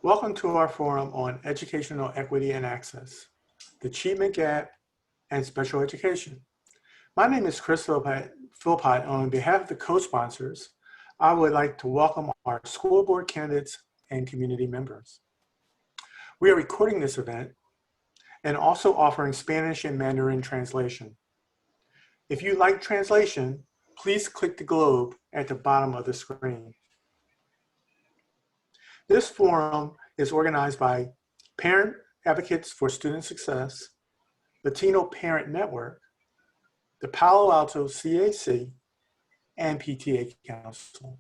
Welcome to our forum on educational equity and access, the achievement gap, and special education. My name is Chris Philpott. On behalf of the co-sponsors, I would like to welcome our school board candidates and community members. We are recording this event and also offering Spanish and Mandarin translation. If you like translation, please click the globe at the bottom of the screen. This forum is organized by Parent Advocates for Student Success, Latino Parent Network, the Palo Alto CAC, and PTA Council.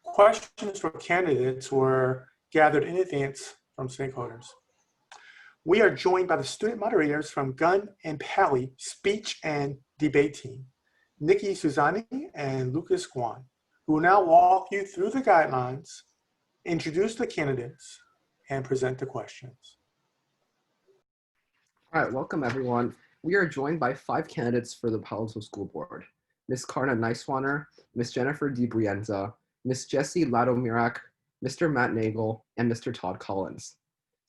Questions for candidates were gathered in advance from stakeholders. We are joined by the student moderators from Gunn and Pally Speech and Debate Team, Nikki Suzani and Lucas Guan, who will now walk you through the guidelines, introduce the candidates, and present the questions. All right, welcome everyone. We are joined by 5 candidates for the Palo Alto School Board: Ms. Karna Nisewaner, Ms. Jennifer DiBrienza, Ms. Jessie Ladomirak, Mr. Matt Nagle, and Mr. Todd Collins.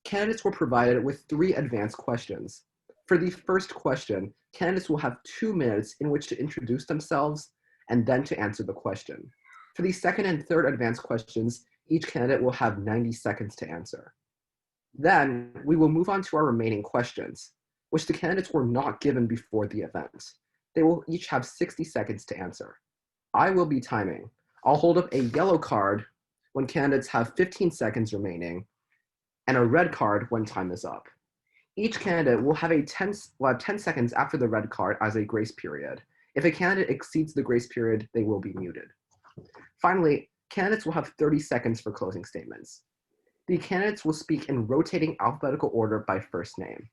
Candidates were provided with 3 advanced questions. For the first question, candidates will have 2 minutes in which to introduce themselves and then to answer the question. For the second and third advanced questions, each candidate will have 90 seconds to answer. Then we will move on to our remaining questions, which the candidates were not given before the event. They will each have 60 seconds to answer. I will be timing. I'll hold up a yellow card when candidates have 15 seconds remaining, and a red card when time is up. Each candidate will have 10 seconds after the red card as a grace period. If a candidate exceeds the grace period, they will be muted. Finally, candidates will have 30 seconds for closing statements. The candidates will speak in rotating alphabetical order by first name.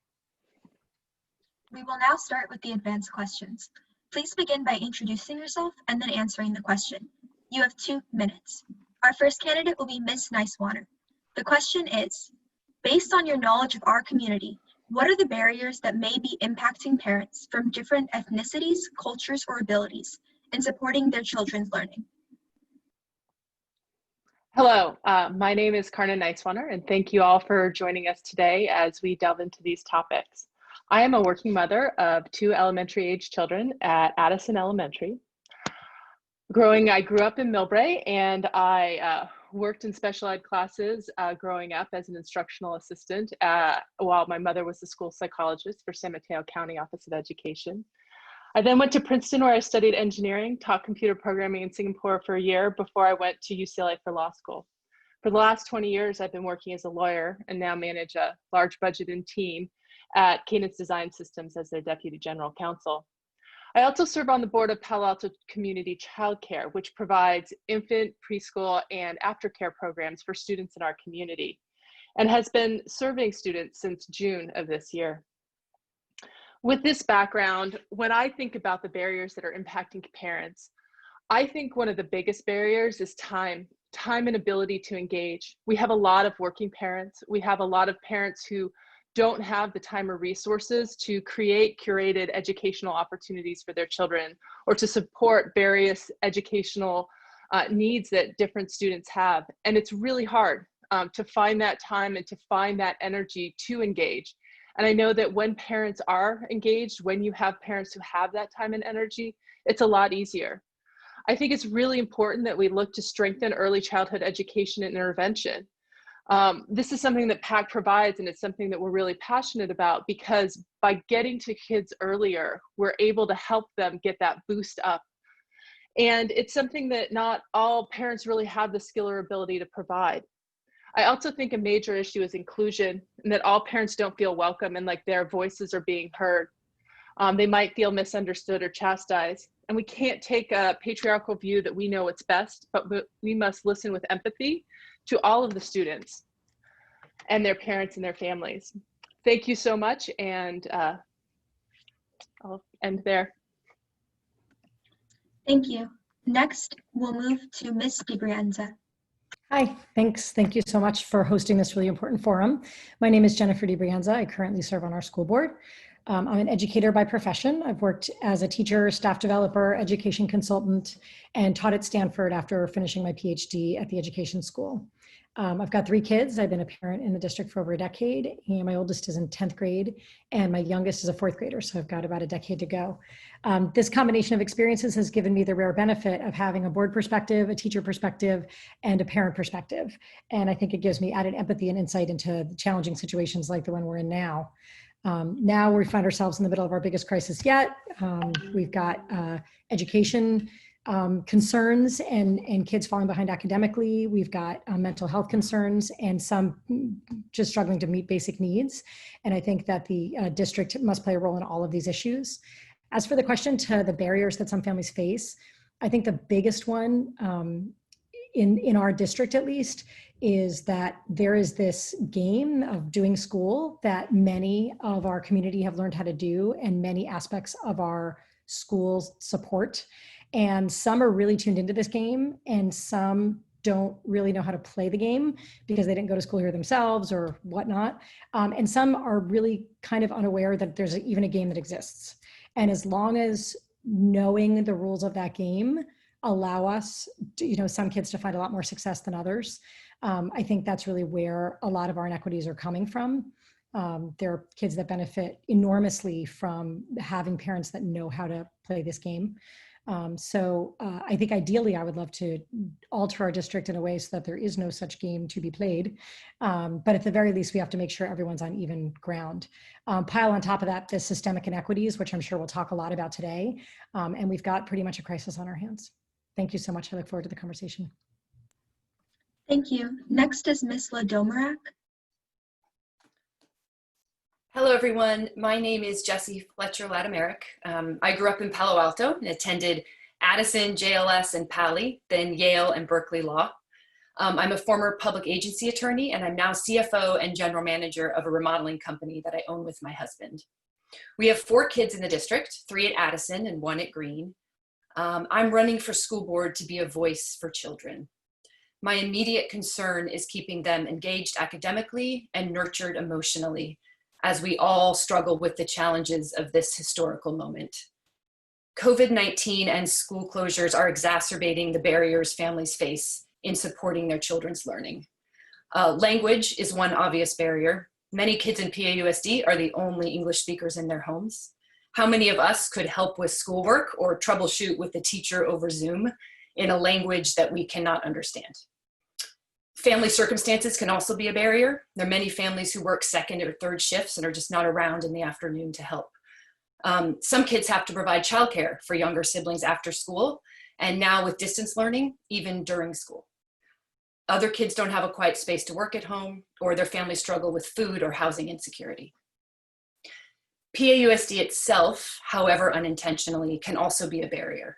We will now start with the advanced questions. Please begin by introducing yourself and then answering the question. You have 2 minutes. Our first candidate will be Ms. Nisewaner. The question is, based on your knowledge of our community, what are the barriers that may be impacting parents from different ethnicities, cultures, or abilities in supporting their children's learning? Hello, my name is Karna Nisewaner, and thank you all for joining us today as we delve into these topics. I am a working mother of 2 elementary age children at Addison Elementary. I grew up in Millbrae, and I worked in special ed classes growing up as an instructional assistant while my mother was the school psychologist for San Mateo County Office of Education. I then went to Princeton, where I studied engineering, taught computer programming in Singapore for a year before I went to UCLA for law school. For the last 20 years, I've been working as a lawyer and now manage a large budgeted team at Cadence Design Systems as their Deputy General Counsel. I also serve on the board of Palo Alto Community Childcare, which provides infant, preschool, and aftercare programs for students in our community, and has been serving students since June of this year. With this background, when I think about the barriers that are impacting parents, I think one of the biggest barriers is time and ability to engage. We have a lot of working parents. We have a lot of parents who don't have the time or resources to create curated educational opportunities for their children or to support various educational needs that different students have. And it's really hard to find that time and to find that energy to engage. And I know that when parents are engaged, when you have parents who have that time and energy, it's a lot easier. I think it's really important that we look to strengthen early childhood education and intervention. This is something that PAC provides, and it's something that we're really passionate about, because by getting to kids earlier, we're able to help them get that boost up. And it's something that not all parents really have the skill or ability to provide. I also think a major issue is inclusion, and that all parents don't feel welcome and like their voices are being heard. They might feel misunderstood or chastised. And we can't take a patriarchal view that we know what's best, but we must listen with empathy to all of the students and their parents and their families. Thank you so much, and I'll end there. Thank you. Next, we'll move to Ms. DiBrienza. Hi, thanks. Thank you so much for hosting this really important forum. My name is Jennifer DiBrienza. I currently serve on our school board. I'm an educator by profession. I've worked as a teacher, staff developer, education consultant, and taught at Stanford after finishing my PhD at the education school. I've got 3 kids. I've been a parent in the district for over a decade, and my oldest is in 10th grade, and my youngest is a 4th grader, so I've got about a decade to go. This combination of experiences has given me the rare benefit of having a board perspective, a teacher perspective, and a parent perspective. And I think it gives me added empathy and insight into challenging situations like the one we're in now. Now we find ourselves in the middle of our biggest crisis yet. We've got education concerns and kids falling behind academically. We've got mental health concerns and some just struggling to meet basic needs. And I think that the district must play a role in all of these issues. As for the question to the barriers that some families face, I think the biggest one in our district at least is that there is this game of doing school that many of our community have learned how to do and many aspects of our schools support. And some are really tuned into this game and some don't really know how to play the game because they didn't go to school here themselves or whatnot. And some are really kind of unaware that there's even a game that exists. And as long as knowing the rules of that game allow us, some kids to find a lot more success than others, I think that's really where a lot of our inequities are coming from. There are kids that benefit enormously from having parents that know how to play this game. So I think ideally I would love to alter our district in a way so that there is no such game to be played. But at the very least, we have to make sure everyone's on even ground. Pile on top of that, the systemic inequities, which I'm sure we'll talk a lot about today. And we've got pretty much a crisis on our hands. Thank you so much. I look forward to the conversation. Thank you. Next is Ms. Ladomirak. Hello, everyone. My name is Jessie Fletcher Ladomirak. I grew up in Palo Alto and attended Addison, JLS, and Pali, then Yale and Berkeley Law. I'm a former public agency attorney, and I'm now CFO and general manager of a remodeling company that I own with my husband. We have 4 kids in the district, 3 at Addison and 1 at Green. I'm running for school board to be a voice for children. My immediate concern is keeping them engaged academically and nurtured emotionally, as we all struggle with the challenges of this historical moment. COVID-19 and school closures are exacerbating the barriers families face in supporting their children's learning. Language is one obvious barrier. Many kids in PAUSD are the only English speakers in their homes. How many of us could help with schoolwork or troubleshoot with the teacher over Zoom in a language that we cannot understand? Family circumstances can also be a barrier. There are many families who work 2nd or 3rd shifts and are just not around in the afternoon to help. Some kids have to provide childcare for younger siblings after school, and now with distance learning, even during school. Other kids don't have a quiet space to work at home, or their families struggle with food or housing insecurity. PAUSD itself, however unintentionally, can also be a barrier.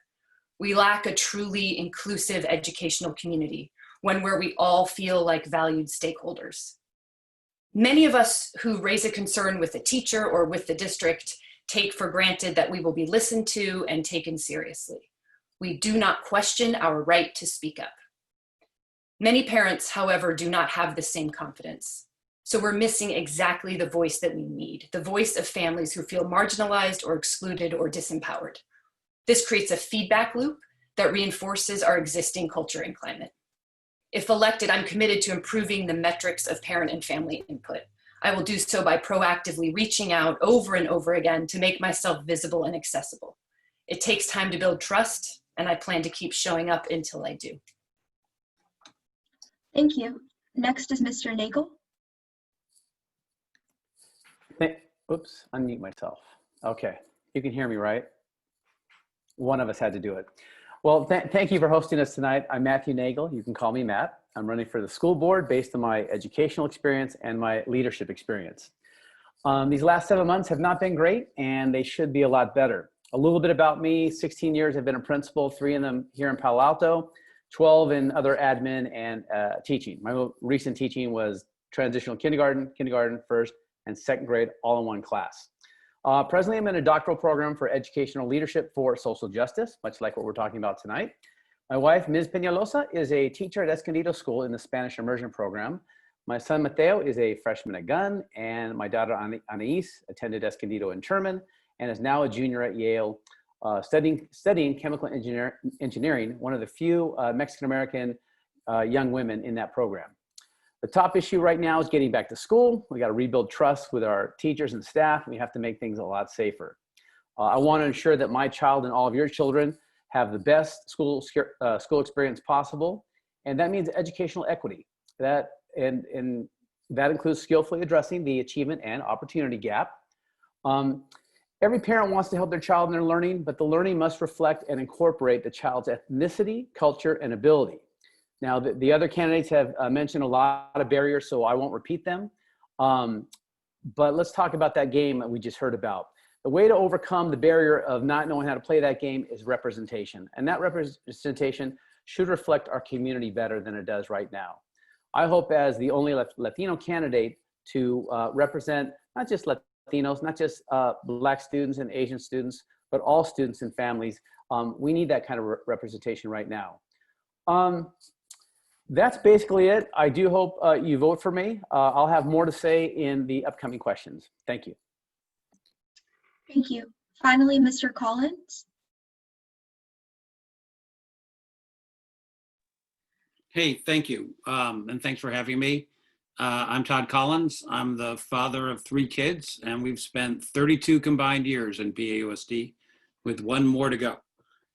We lack a truly inclusive educational community, one where we all feel like valued stakeholders. Many of us who raise a concern with a teacher or with the district take for granted that we will be listened to and taken seriously. We do not question our right to speak up. Many parents, however, do not have the same confidence. So we're missing exactly the voice that we need, the voice of families who feel marginalized or excluded or disempowered. This creates a feedback loop that reinforces our existing culture and climate. If elected, I'm committed to improving the metrics of parent and family input. I will do so by proactively reaching out over and over again to make myself visible and accessible. It takes time to build trust, and I plan to keep showing up until I do. Thank you. Next is Mr. Nagle. Oops, unmute myself. Okay, you can hear me, right? One of us had to do it. Well, thank you for hosting us tonight. I'm Matthew Nagle. You can call me Matt. I'm running for the school board based on my educational experience and my leadership experience. These last 7 months have not been great, and they should be a lot better. A little bit about me: 16 years I've been a principal, 3 of them here in Palo Alto, 12 in other admin and teaching. My most recent teaching was transitional kindergarten, first, and 2nd grade all in one class. Presently, I'm in a doctoral program for educational leadership for social justice, much like what we're talking about tonight. My wife, Ms. Peñalosa, is a teacher at Escondido School in the Spanish immersion program. My son Mateo is a freshman at Gunn, and my daughter Anais attended Escondido and Sherman and is now a junior at Yale, studying chemical engineering, one of the few Mexican-American young women in that program. The top issue right now is getting back to school. We got to rebuild trust with our teachers and staff. We have to make things a lot safer. I want to ensure that my child and all of your children have the best school experience possible, and that means educational equity. And that includes skillfully addressing the achievement and opportunity gap. Every parent wants to help their child in their learning, but the learning must reflect and incorporate the child's ethnicity, culture, and ability. Now, the other candidates have mentioned a lot of barriers, so I won't repeat them. But let's talk about that game that we just heard about. The way to overcome the barrier of not knowing how to play that game is representation. And that representation should reflect our community better than it does right now. I hope as the only Latino candidate to represent not just Latinos, not just Black students and Asian students, but all students and families. We need that kind of representation right now. That's basically it. I do hope you vote for me. I'll have more to say in the upcoming questions. Thank you. Thank you. Finally, Mr. Collins. Hey, thank you. And thanks for having me. I'm Todd Collins. I'm the father of 3 kids, and we've spent 32 combined years in PAUSD with 1 more to go.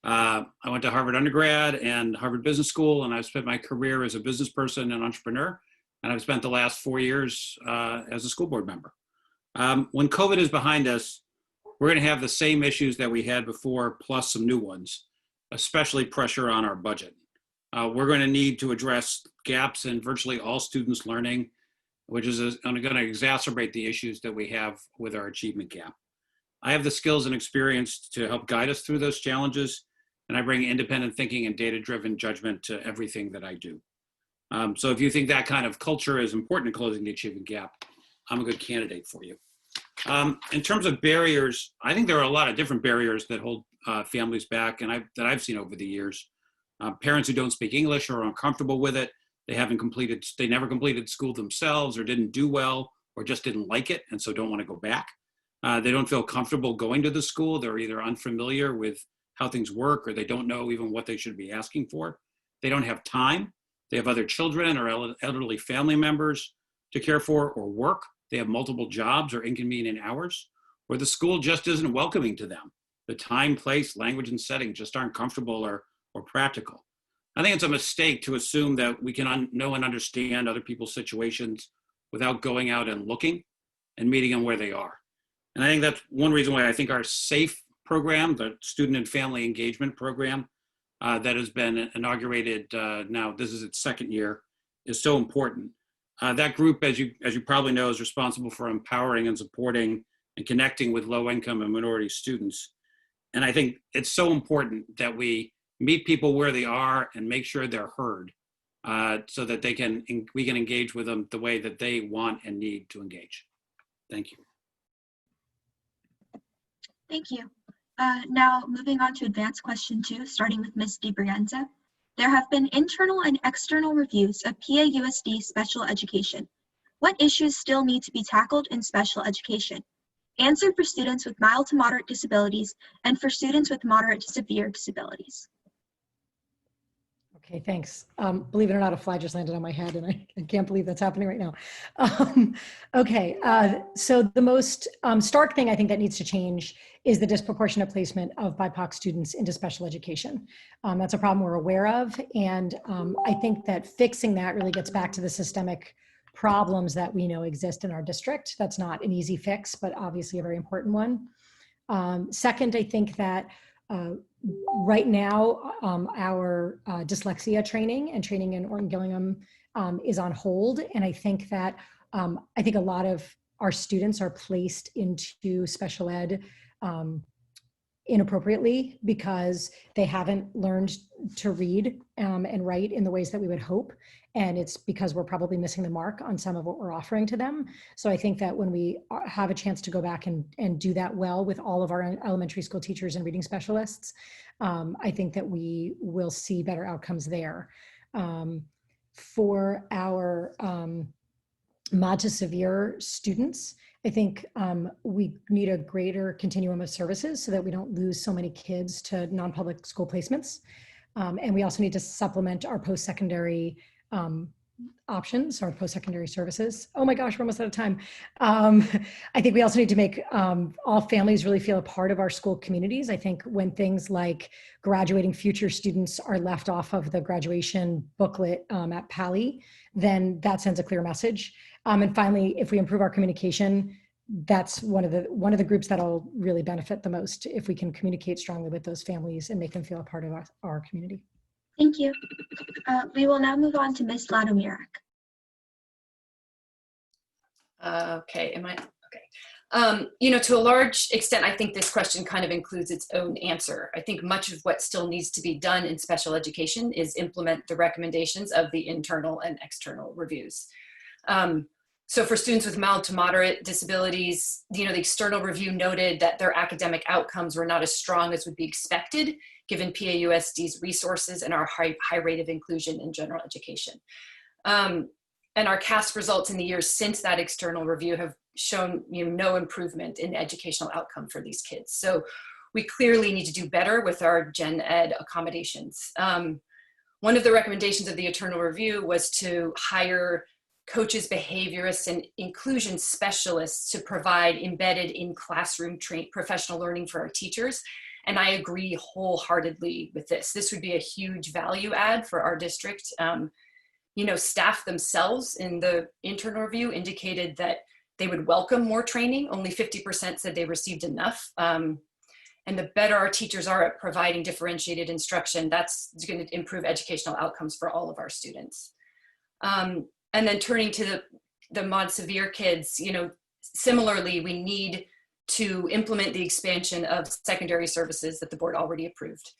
I went to Harvard undergrad and Harvard Business School, and I've spent my career as a business person and entrepreneur, and I've spent the last 4 years as a school board member. When COVID is behind us, we're going to have the same issues that we had before, plus some new ones, especially pressure on our budget. We're going to need to address gaps in virtually all students' learning, which is going to exacerbate the issues that we have with our achievement gap. I have the skills and experience to help guide us through those challenges, and I bring independent thinking and data-driven judgment to everything that I do. So if you think that kind of culture is important in closing the achievement gap, I'm a good candidate for you. In terms of barriers, I think there are a lot of different barriers that hold families back, and that I've seen over the years. Parents who don't speak English or are uncomfortable with it. They never completed school themselves, or didn't do well, or just didn't like it, and so don't want to go back. They don't feel comfortable going to the school. They're either unfamiliar with how things work, or they don't know even what they should be asking for. They don't have time. They have other children or elderly family members to care for, or work. They have multiple jobs or inconvenient hours, or the school just isn't welcoming to them. The time, place, language, and setting just aren't comfortable or practical. I think it's a mistake to assume that we can know and understand other people's situations without going out and looking and meeting them where they are. And I think that's one reason why I think our SAFE program, the Student and Family Engagement Program that has been inaugurated now, this is its 2nd year, is so important. That group, as you probably know, is responsible for empowering and supporting and connecting with low-income and minority students. And I think it's so important that we meet people where they are and make sure they're heard, so that we can engage with them the way that they want and need to engage. Thank you. Thank you. Now moving on to advanced question 2, starting with Ms. DiBrienza. There have been internal and external reviews of PAUSD special education. What issues still need to be tackled in special education? Answer for students with mild to moderate disabilities and for students with moderate to severe disabilities. Okay, thanks. Believe it or not, a fly just landed on my head, and I can't believe that's happening right now. So the most stark thing I think that needs to change is the disproportionate placement of BIPOC students into special education. That's a problem we're aware of, and I think that fixing that really gets back to the systemic problems that we know exist in our district. That's not an easy fix, but obviously a very important one. Second, I think that right now, our dyslexia training in Orton Gillingham is on hold. And I think that a lot of our students are placed into special ed inappropriately because they haven't learned to read and write in the ways that we would hope. And it's because we're probably missing the mark on some of what we're offering to them. So I think that when we have a chance to go back and do that well with all of our elementary school teachers and reading specialists, I think that we will see better outcomes there. For our mild to severe students, I think we need a greater continuum of services so that we don't lose so many kids to non-public school placements. And we also need to supplement our post-secondary options, our post-secondary services. Oh my gosh, we're almost out of time. I think we also need to make all families really feel a part of our school communities. I think when things like graduating future students are left off of the graduation booklet at Pally, then that sends a clear message. And finally, if we improve our communication, that's one of the groups that'll really benefit the most if we can communicate strongly with those families and make them feel a part of our community. Thank you. We will now move on to Ms. Ladomirak. Okay, okay. To a large extent, I think this question kind of includes its own answer. I think much of what still needs to be done in special education is implement the recommendations of the internal and external reviews. So for students with mild to moderate disabilities, the external review noted that their academic outcomes were not as strong as would be expected, given PAUSD's resources and our high rate of inclusion in general education. And our CAST results in the years since that external review have shown no improvement in educational outcome for these kids. So we clearly need to do better with our gen ed accommodations. One of the recommendations of the internal review was to hire coaches, behaviorists, and inclusion specialists to provide embedded in classroom professional learning for our teachers. And I agree wholeheartedly with this. This would be a huge value add for our district. Staff themselves in the internal review indicated that they would welcome more training. Only 50% said they received enough. And the better our teachers are at providing differentiated instruction, that's going to improve educational outcomes for all of our students. And then turning to the mod severe kids, similarly, we need to implement the expansion of secondary services that the board already approved.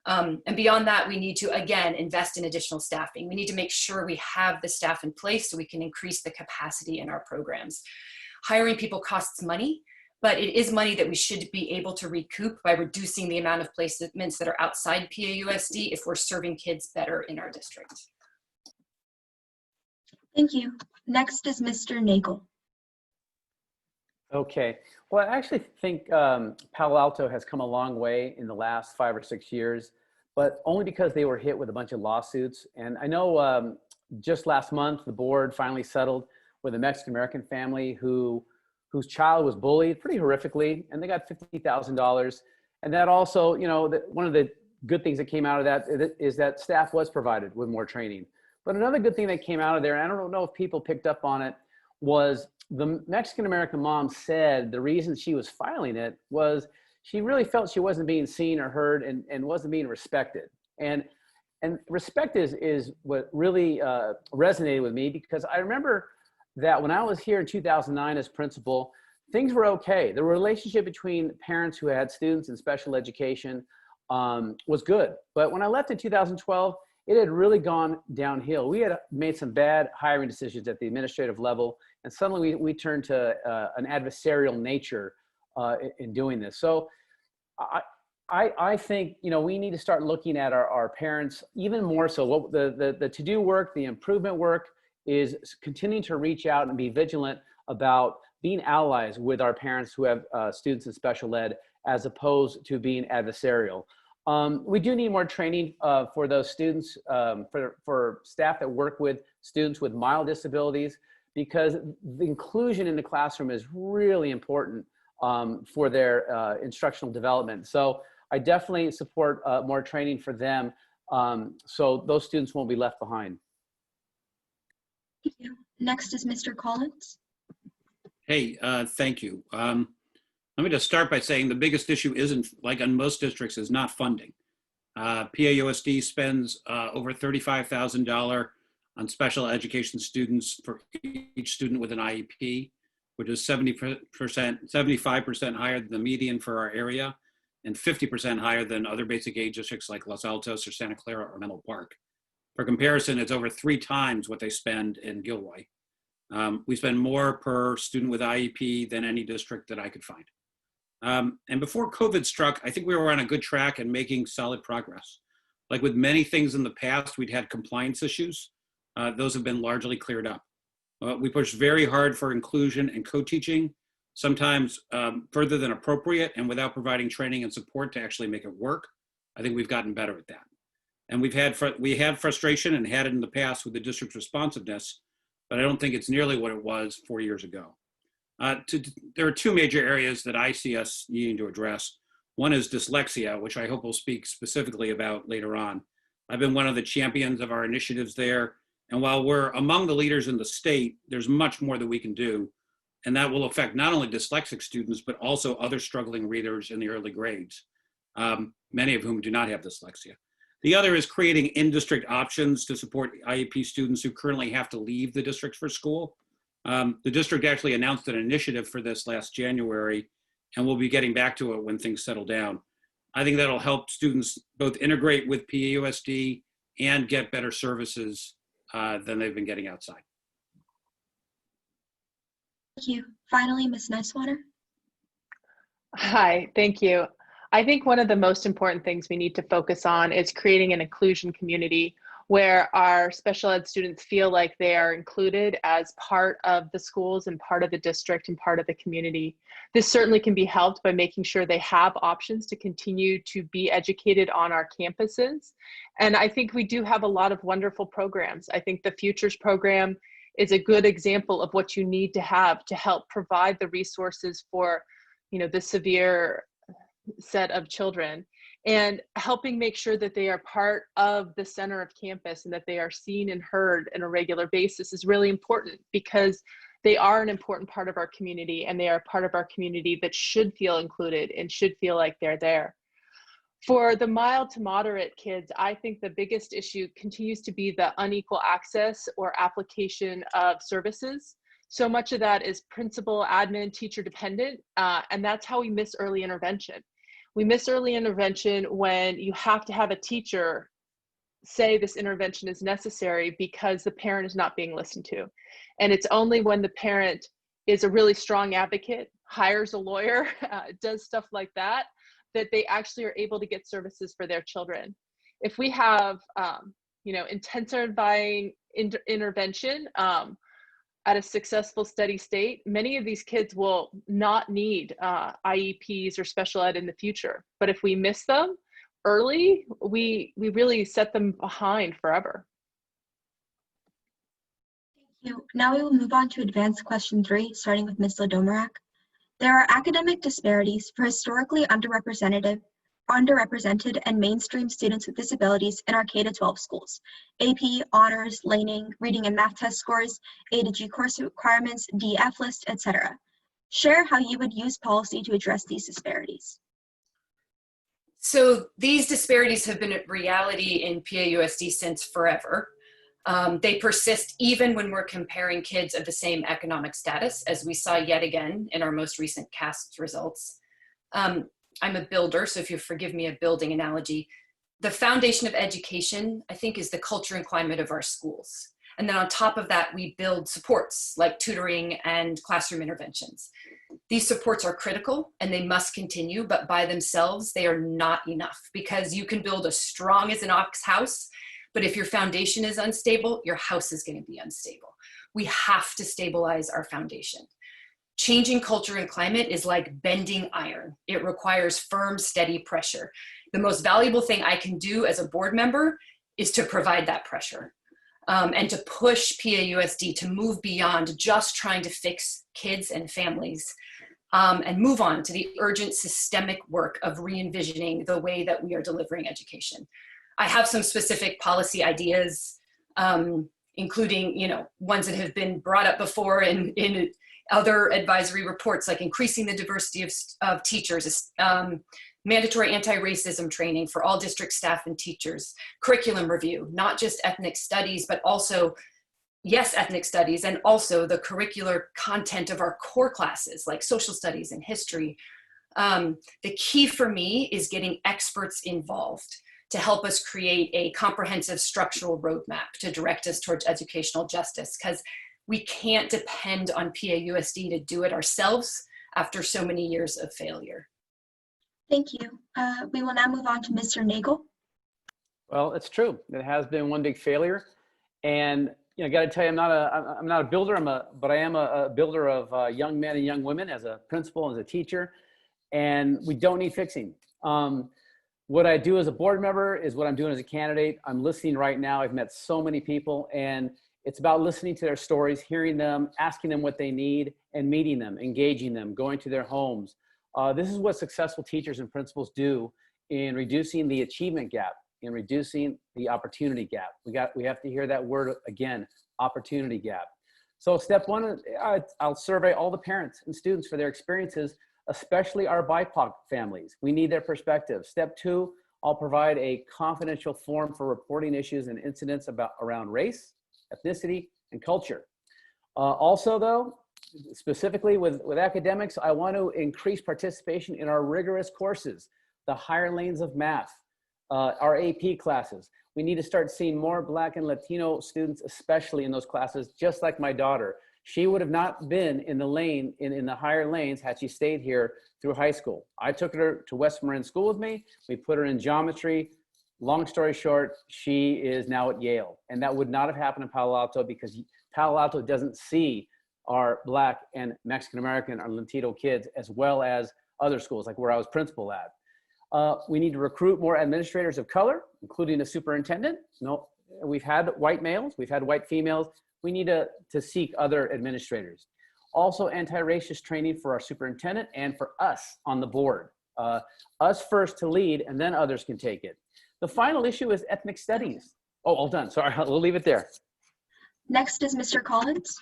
And beyond that, we need to, again, invest in additional staffing. We need to make sure we have the staff in place so we can increase the capacity in our programs. Hiring people costs money, but it is money that we should be able to recoup by reducing the amount of placements that are outside PAUSD if we're serving kids better in our district. Thank you. Next is Mr. Nagle. Okay. Well, I actually think Palo Alto has come a long way in the last 5 or 6 years, but only because they were hit with a bunch of lawsuits. And I know just last month, the board finally settled with a Mexican-American family whose child was bullied pretty horrifically, and they got $50,000. And that also, one of the good things that came out of that is that staff was provided with more training. But another good thing that came out of there, and I don't know if people picked up on it, was the Mexican-American mom said the reason she was filing it was she really felt she wasn't being seen or heard and wasn't being respected. And respect is what really resonated with me, because I remember that when I was here in 2009 as principal, things were okay. The relationship between parents who had students in special education was good. But when I left in 2012, it had really gone downhill. We had made some bad hiring decisions at the administrative level, and suddenly we turned to an adversarial nature in doing this. So I think we need to start looking at our parents even more so. What the to-do work, the improvement work, is continuing to reach out and be vigilant about being allies with our parents who have students in special ed, as opposed to being adversarial. We do need more training for those students, for staff that work with students with mild disabilities, because the inclusion in the classroom is really important for their instructional development. So I definitely support more training for them, so those students won't be left behind. Thank you. Next is Mr. Collins. Hey, thank you. Let me just start by saying the biggest issue isn't, like on most districts, is not funding. PAUSD spends over $35,000 on special education students for each student with an IEP, which is 75% higher than the median for our area and 50% higher than other basic aid districts like Los Altos or Santa Clara or Menlo Park. For comparison, it's over 3 times what they spend in Gilroy. We spend more per student with IEP than any district that I could find. And before COVID struck, I think we were on a good track and making solid progress. Like with many things in the past, we'd had compliance issues. Those have been largely cleared up. We push very hard for inclusion and co-teaching, sometimes further than appropriate and without providing training and support to actually make it work. I think we've gotten better at that. And we had frustration and had it in the past with the district's responsiveness, but I don't think it's nearly what it was 4 years ago. There are two major areas that I see us needing to address. One is dyslexia, which I hope we'll speak specifically about later on. I've been one of the champions of our initiatives there. And while we're among the leaders in the state, there's much more that we can do. And that will affect not only dyslexic students, but also other struggling readers in the early grades, many of whom do not have dyslexia. The other is creating in-district options to support IEP students who currently have to leave the district for school. The district actually announced an initiative for this last January, and we'll be getting back to it when things settle down. I think that'll help students both integrate with PAUSD and get better services than they've been getting outside. Thank you. Finally, Ms. Nisewaner. Hi, thank you. I think one of the most important things we need to focus on is creating an inclusion community where our special ed students feel like they are included as part of the schools and part of the district and part of the community. This certainly can be helped by making sure they have options to continue to be educated on our campuses. And I think we do have a lot of wonderful programs. I think the Futures program is a good example of what you need to have to help provide the resources for, the severe set of children, and helping make sure that they are part of the center of campus and that they are seen and heard on a regular basis is really important, because they are an important part of our community, and they are part of our community that should feel included and should feel like they're there. For the mild to moderate kids, I think the biggest issue continues to be the unequal access or application of services. So much of that is principal, admin, teacher dependent, and that's how we miss early intervention. We miss early intervention when you have to have a teacher say this intervention is necessary because the parent is not being listened to. And it's only when the parent is a really strong advocate, hires a lawyer, does stuff like that, that they actually are able to get services for their children. If we have, intensifying intervention at a successful steady state, many of these kids will not need IEPs or special ed in the future. But if we miss them early, we really set them behind forever. Thank you. Now we will move on to advanced question 3, starting with Ms. Ladomirak. There are academic disparities for historically underrepresented and mainstream students with disabilities in our K-12 schools. AP, honors, laning, reading and math test scores, A to G course requirements, DF list, etc. Share how you would use policy to address these disparities. So these disparities have been a reality in PAUSD since forever. They persist even when we're comparing kids of the same economic status, as we saw yet again in our most recent CAST results. I'm a builder, so if you forgive me a building analogy, the foundation of education, I think, is the culture and climate of our schools. And then on top of that, we build supports like tutoring and classroom interventions. These supports are critical and they must continue, but by themselves, they are not enough, because you can build as strong as an ox house, but if your foundation is unstable, your house is going to be unstable. We have to stabilize our foundation. Changing culture and climate is like bending iron. It requires firm, steady pressure. The most valuable thing I can do as a board member is to provide that pressure and to push PAUSD to move beyond just trying to fix kids and families and move on to the urgent systemic work of re-envisioning the way that we are delivering education. I have some specific policy ideas, including ones that have been brought up before in other advisory reports, like increasing the diversity of teachers, mandatory anti-racism training for all district staff and teachers, curriculum review, not just ethnic studies, but also, yes, ethnic studies, and also the curricular content of our core classes, like social studies and history. The key for me is getting experts involved to help us create a comprehensive structural roadmap to direct us towards educational justice, because we can't depend on PAUSD to do it ourselves after so many years of failure. Thank you. We will now move on to Mr. Nagle. Well, it's true. It has been one big failure. And got to tell you, I'm not a builder, but I am a builder of young men and young women as a principal, as a teacher, and we don't need fixing. What I do as a board member is what I'm doing as a candidate. I'm listening right now. I've met so many people, and it's about listening to their stories, hearing them, asking them what they need, and meeting them, engaging them, going to their homes. This is what successful teachers and principals do in reducing the achievement gap, in reducing the opportunity gap. We have to hear that word again, opportunity gap. So step one, I'll survey all the parents and students for their experiences, especially our BIPOC families. We need their perspective. Step two, I'll provide a confidential form for reporting issues and incidents around race, ethnicity, and culture. Also though, specifically with academics, I want to increase participation in our rigorous courses, the higher lanes of math, our AP classes. We need to start seeing more Black and Latino students, especially in those classes, just like my daughter. She would have not been in the lane, in the higher lanes had she stayed here through high school. I took her to West Marin School with me. We put her in geometry. Long story short, she is now at Yale. And that would not have happened in Palo Alto because Palo Alto doesn't see our Black and Mexican American or Latino kids as well as other schools, like where I was principal at. We need to recruit more administrators of color, including a superintendent. No, we've had white males, we've had white females. We need to seek other administrators. Also, anti-racist training for our superintendent and for us on the board. Us first to lead, and then others can take it. The final issue is ethnic studies. Oh, all done. Sorry, we'll leave it there. Next is Mr. Collins.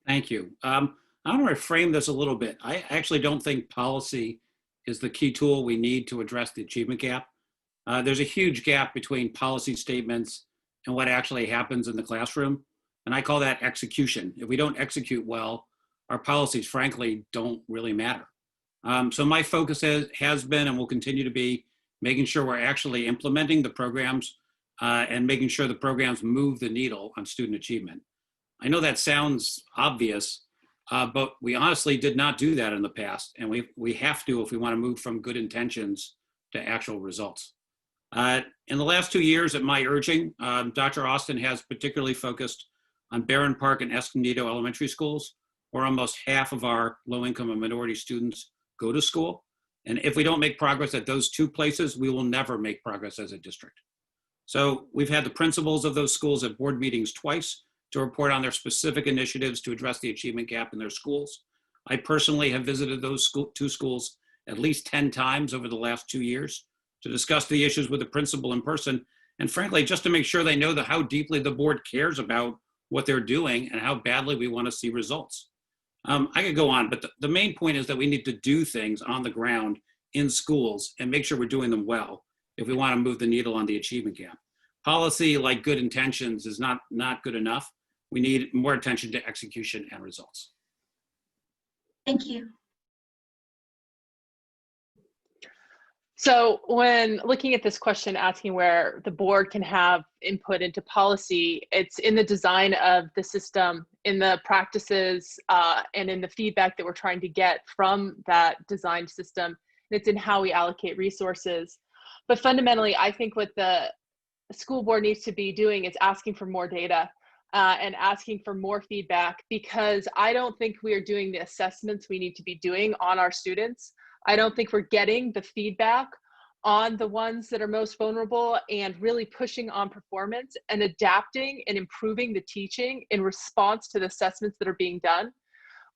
Thank you. I want to reframe this a little bit. I actually don't think policy is the key tool we need to address the achievement gap. There's a huge gap between policy statements and what actually happens in the classroom. And I call that execution. If we don't execute well, our policies, frankly, don't really matter. So my focus has been and will continue to be making sure we're actually implementing the programs and making sure the programs move the needle on student achievement. I know that sounds obvious, but we honestly did not do that in the past. And we have to if we want to move from good intentions to actual results. In the last 2 years at my urging, Dr. Austin has particularly focused on Barron Park and Escondido elementary schools, where almost half of our low-income and minority students go to school. And if we don't make progress at those two places, we will never make progress as a district. So we've had the principals of those schools at board meetings twice to report on their specific initiatives to address the achievement gap in their schools. I personally have visited those two schools at least 10 times over the last 2 years to discuss the issues with the principal in person, and frankly, just to make sure they know how deeply the board cares about what they're doing and how badly we want to see results. I could go on, but the main point is that we need to do things on the ground in schools and make sure we're doing them well if we want to move the needle on the achievement gap. Policy, like good intentions, is not good enough. We need more attention to execution and results. Thank you. So when looking at this question, asking where the board can have input into policy, it's in the design of the system, in the practices, and in the feedback that we're trying to get from that designed system. And it's in how we allocate resources. But fundamentally, I think what the school board needs to be doing is asking for more data and asking for more feedback, because I don't think we are doing the assessments we need to be doing on our students. I don't think we're getting the feedback on the ones that are most vulnerable and really pushing on performance and adapting and improving the teaching in response to the assessments that are being done.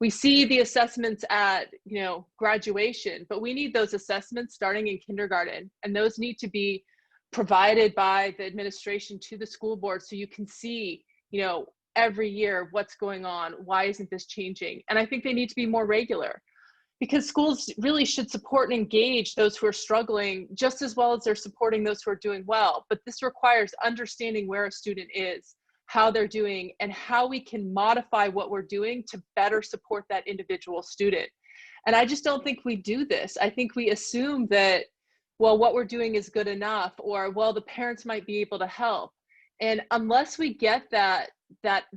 We see the assessments at, graduation, but we need those assessments starting in kindergarten, and those need to be provided by the administration to the school board so you can see, every year what's going on, why isn't this changing? And I think they need to be more regular, because schools really should support and engage those who are struggling just as well as they're supporting those who are doing well. But this requires understanding where a student is, how they're doing, and how we can modify what we're doing to better support that individual student. And I just don't think we do this. I think we assume that, well, what we're doing is good enough, or, well, the parents might be able to help. And unless we get that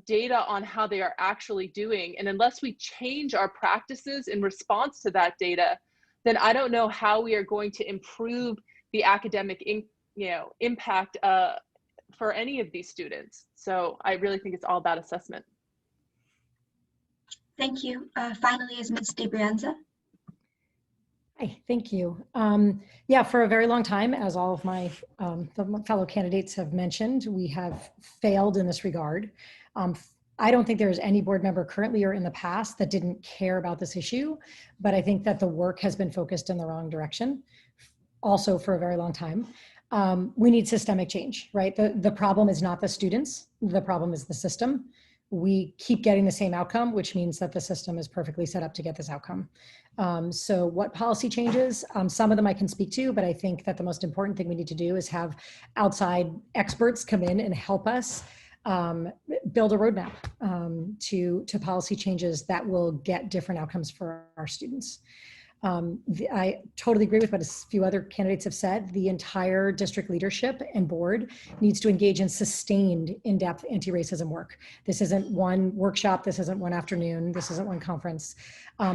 data on how they are actually doing, and unless we change our practices in response to that data, then I don't know how we are going to improve the academic impact for any of these students. So I really think it's all about assessment. Thank you. Finally is Ms. DiBrienza. Hi, thank you. Yeah, for a very long time, as all of my fellow candidates have mentioned, we have failed in this regard. I don't think there's any board member currently or in the past that didn't care about this issue, but I think that the work has been focused in the wrong direction, also for a very long time. We need systemic change, right? The problem is not the students, the problem is the system. We keep getting the same outcome, which means that the system is perfectly set up to get this outcome. So what policy changes? Some of them I can speak to, but I think that the most important thing we need to do is have outside experts come in and help us build a roadmap to policy changes that will get different outcomes for our students. I totally agree with what a few other candidates have said. The entire district leadership and board needs to engage in sustained, in-depth anti-racism work. This isn't one workshop, this isn't one afternoon, this isn't one conference.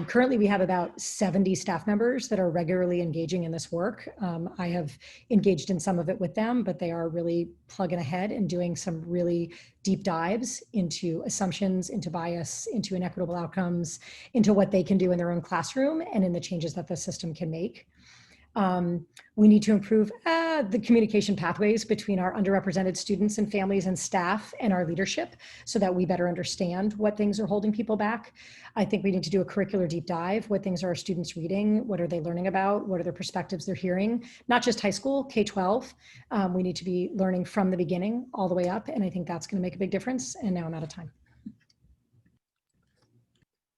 Currently, we have about 70 staff members that are regularly engaging in this work. I have engaged in some of it with them, but they are really plugging ahead and doing some really deep dives into assumptions, into bias, into inequitable outcomes, into what they can do in their own classroom and in the changes that the system can make. We need to improve the communication pathways between our underrepresented students and families and staff and our leadership so that we better understand what things are holding people back. I think we need to do a curricular deep dive. What things are our students reading? What are they learning about? What are their perspectives they're hearing? Not just high school, K-12. We need to be learning from the beginning all the way up. And I think that's going to make a big difference. And now I'm out of time.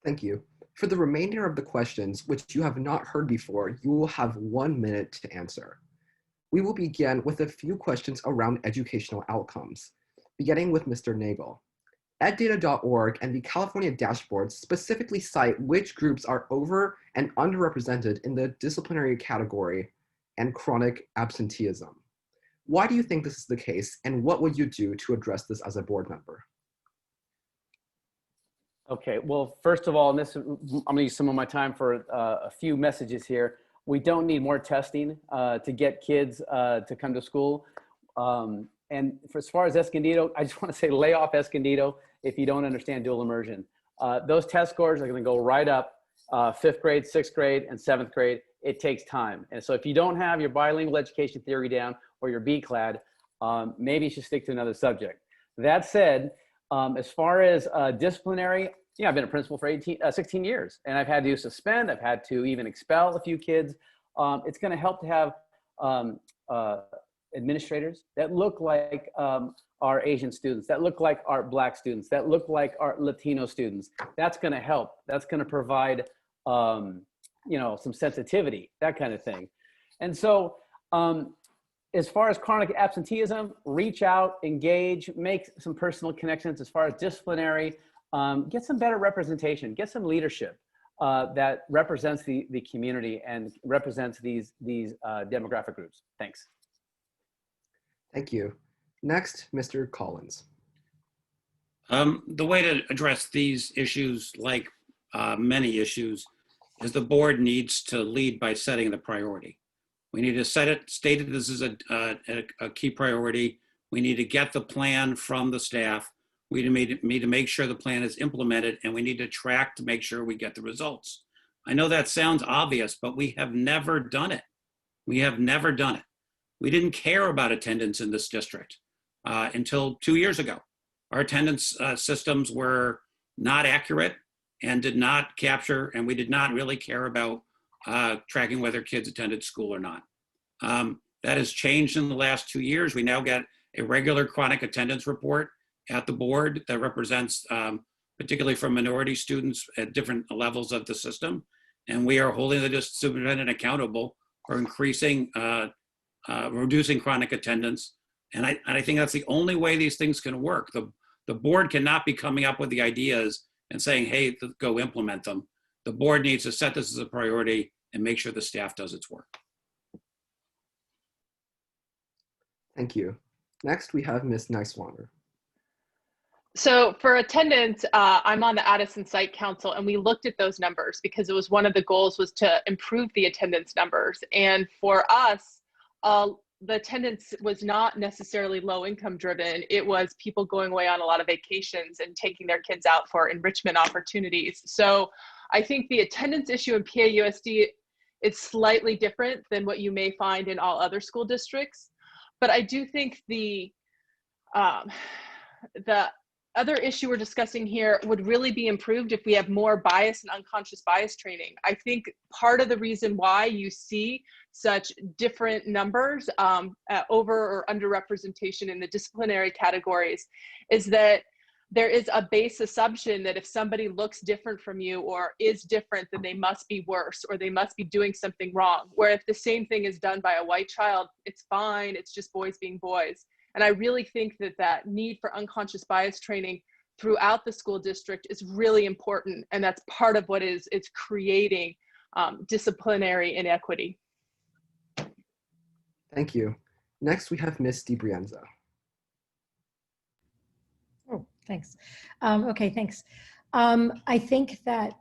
Thank you. For the remainder of the questions, which you have not heard before, you will have 1 minute to answer. We will begin with a few questions around educational outcomes, beginning with Mr. Nagle. EdData.org and the California dashboard specifically cite which groups are over and underrepresented in the disciplinary category and chronic absenteeism. Why do you think this is the case, and what would you do to address this as a board member? Okay, well, first of all, I'm gonna use some of my time for a few messages here. We don't need more testing to get kids to come to school. And as far as Escondido, I just wanna say lay off Escondido if you don't understand dual immersion. Those test scores are gonna go right up 5th grade, 6th grade, and 7th grade. It takes time. And so if you don't have your bilingual education theory down or your BCLAD, maybe you should stick to another subject. That said, as far as disciplinary, yeah, I've been a principal for 16 years, and I've had to suspend, I've had to even expel a few kids. It's gonna help to have administrators that look like our Asian students, that look like our Black students, that look like our Latino students. That's gonna help. That's gonna provide you know, some sensitivity, that kind of thing. And so, as far as chronic absenteeism, reach out, engage, make some personal connections. As far as disciplinary, get some better representation, get some leadership that represents the community and represents these demographic groups. Thanks. Thank you. Next, Mr. Collins. The way to address these issues, like many issues, is the board needs to lead by setting the priority. We need to state that this is a key priority. We need to get the plan from the staff. We need to make sure the plan is implemented, and we need to track to make sure we get the results. I know that sounds obvious, but we have never done it. We have never done it. We didn't care about attendance in this district until 2 years ago. Our attendance systems were not accurate and did not capture, and we did not really care about tracking whether kids attended school or not. That has changed in the last 2 years. We now get a regular chronic attendance report at the board that represents, particularly for minority students at different levels of the system. And we are holding the superintendent accountable for increasing, reducing chronic attendance. And I think that's the only way these things can work. The board cannot be coming up with the ideas and saying, hey, go implement them. The board needs to set this as a priority and make sure the staff does its work. Thank you. Next, we have Ms. Nisewaner. So for attendance, I'm on the Addison Site Council, and we looked at those numbers because it was one of the goals was to improve the attendance numbers. And for us, the attendance was not necessarily low income driven. It was people going away on a lot of vacations and taking their kids out for enrichment opportunities. So I think the attendance issue in PAUSD is slightly different than what you may find in all other school districts. But I do think the other issue we're discussing here would really be improved if we have more bias and unconscious bias training. I think part of the reason why you see such different numbers over or underrepresentation in the disciplinary categories is that there is a base assumption that if somebody looks different from you or is different, then they must be worse or they must be doing something wrong. Where if the same thing is done by a white child, it's fine, it's just boys being boys. And I really think that that need for unconscious bias training throughout the school district is really important. And that's part of what it's creating disciplinary inequity. Thank you. Next, we have Ms. DiBrienza. Oh, thanks. Okay, thanks. I think that,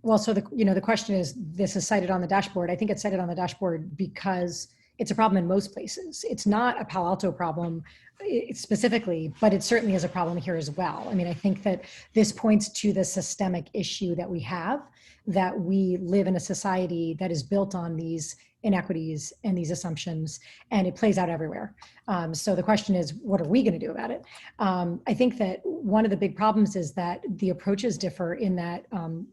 well, so the question is, this is cited on the dashboard. I think it's cited on the dashboard because it's a problem in most places. It's not a Palo Alto problem specifically, but it certainly is a problem here as well. I mean, I think that this points to the systemic issue that we have, that we live in a society that is built on these inequities and these assumptions, and it plays out everywhere. So the question is, what are we going to do about it? I think that one of the big problems is that the approaches differ in that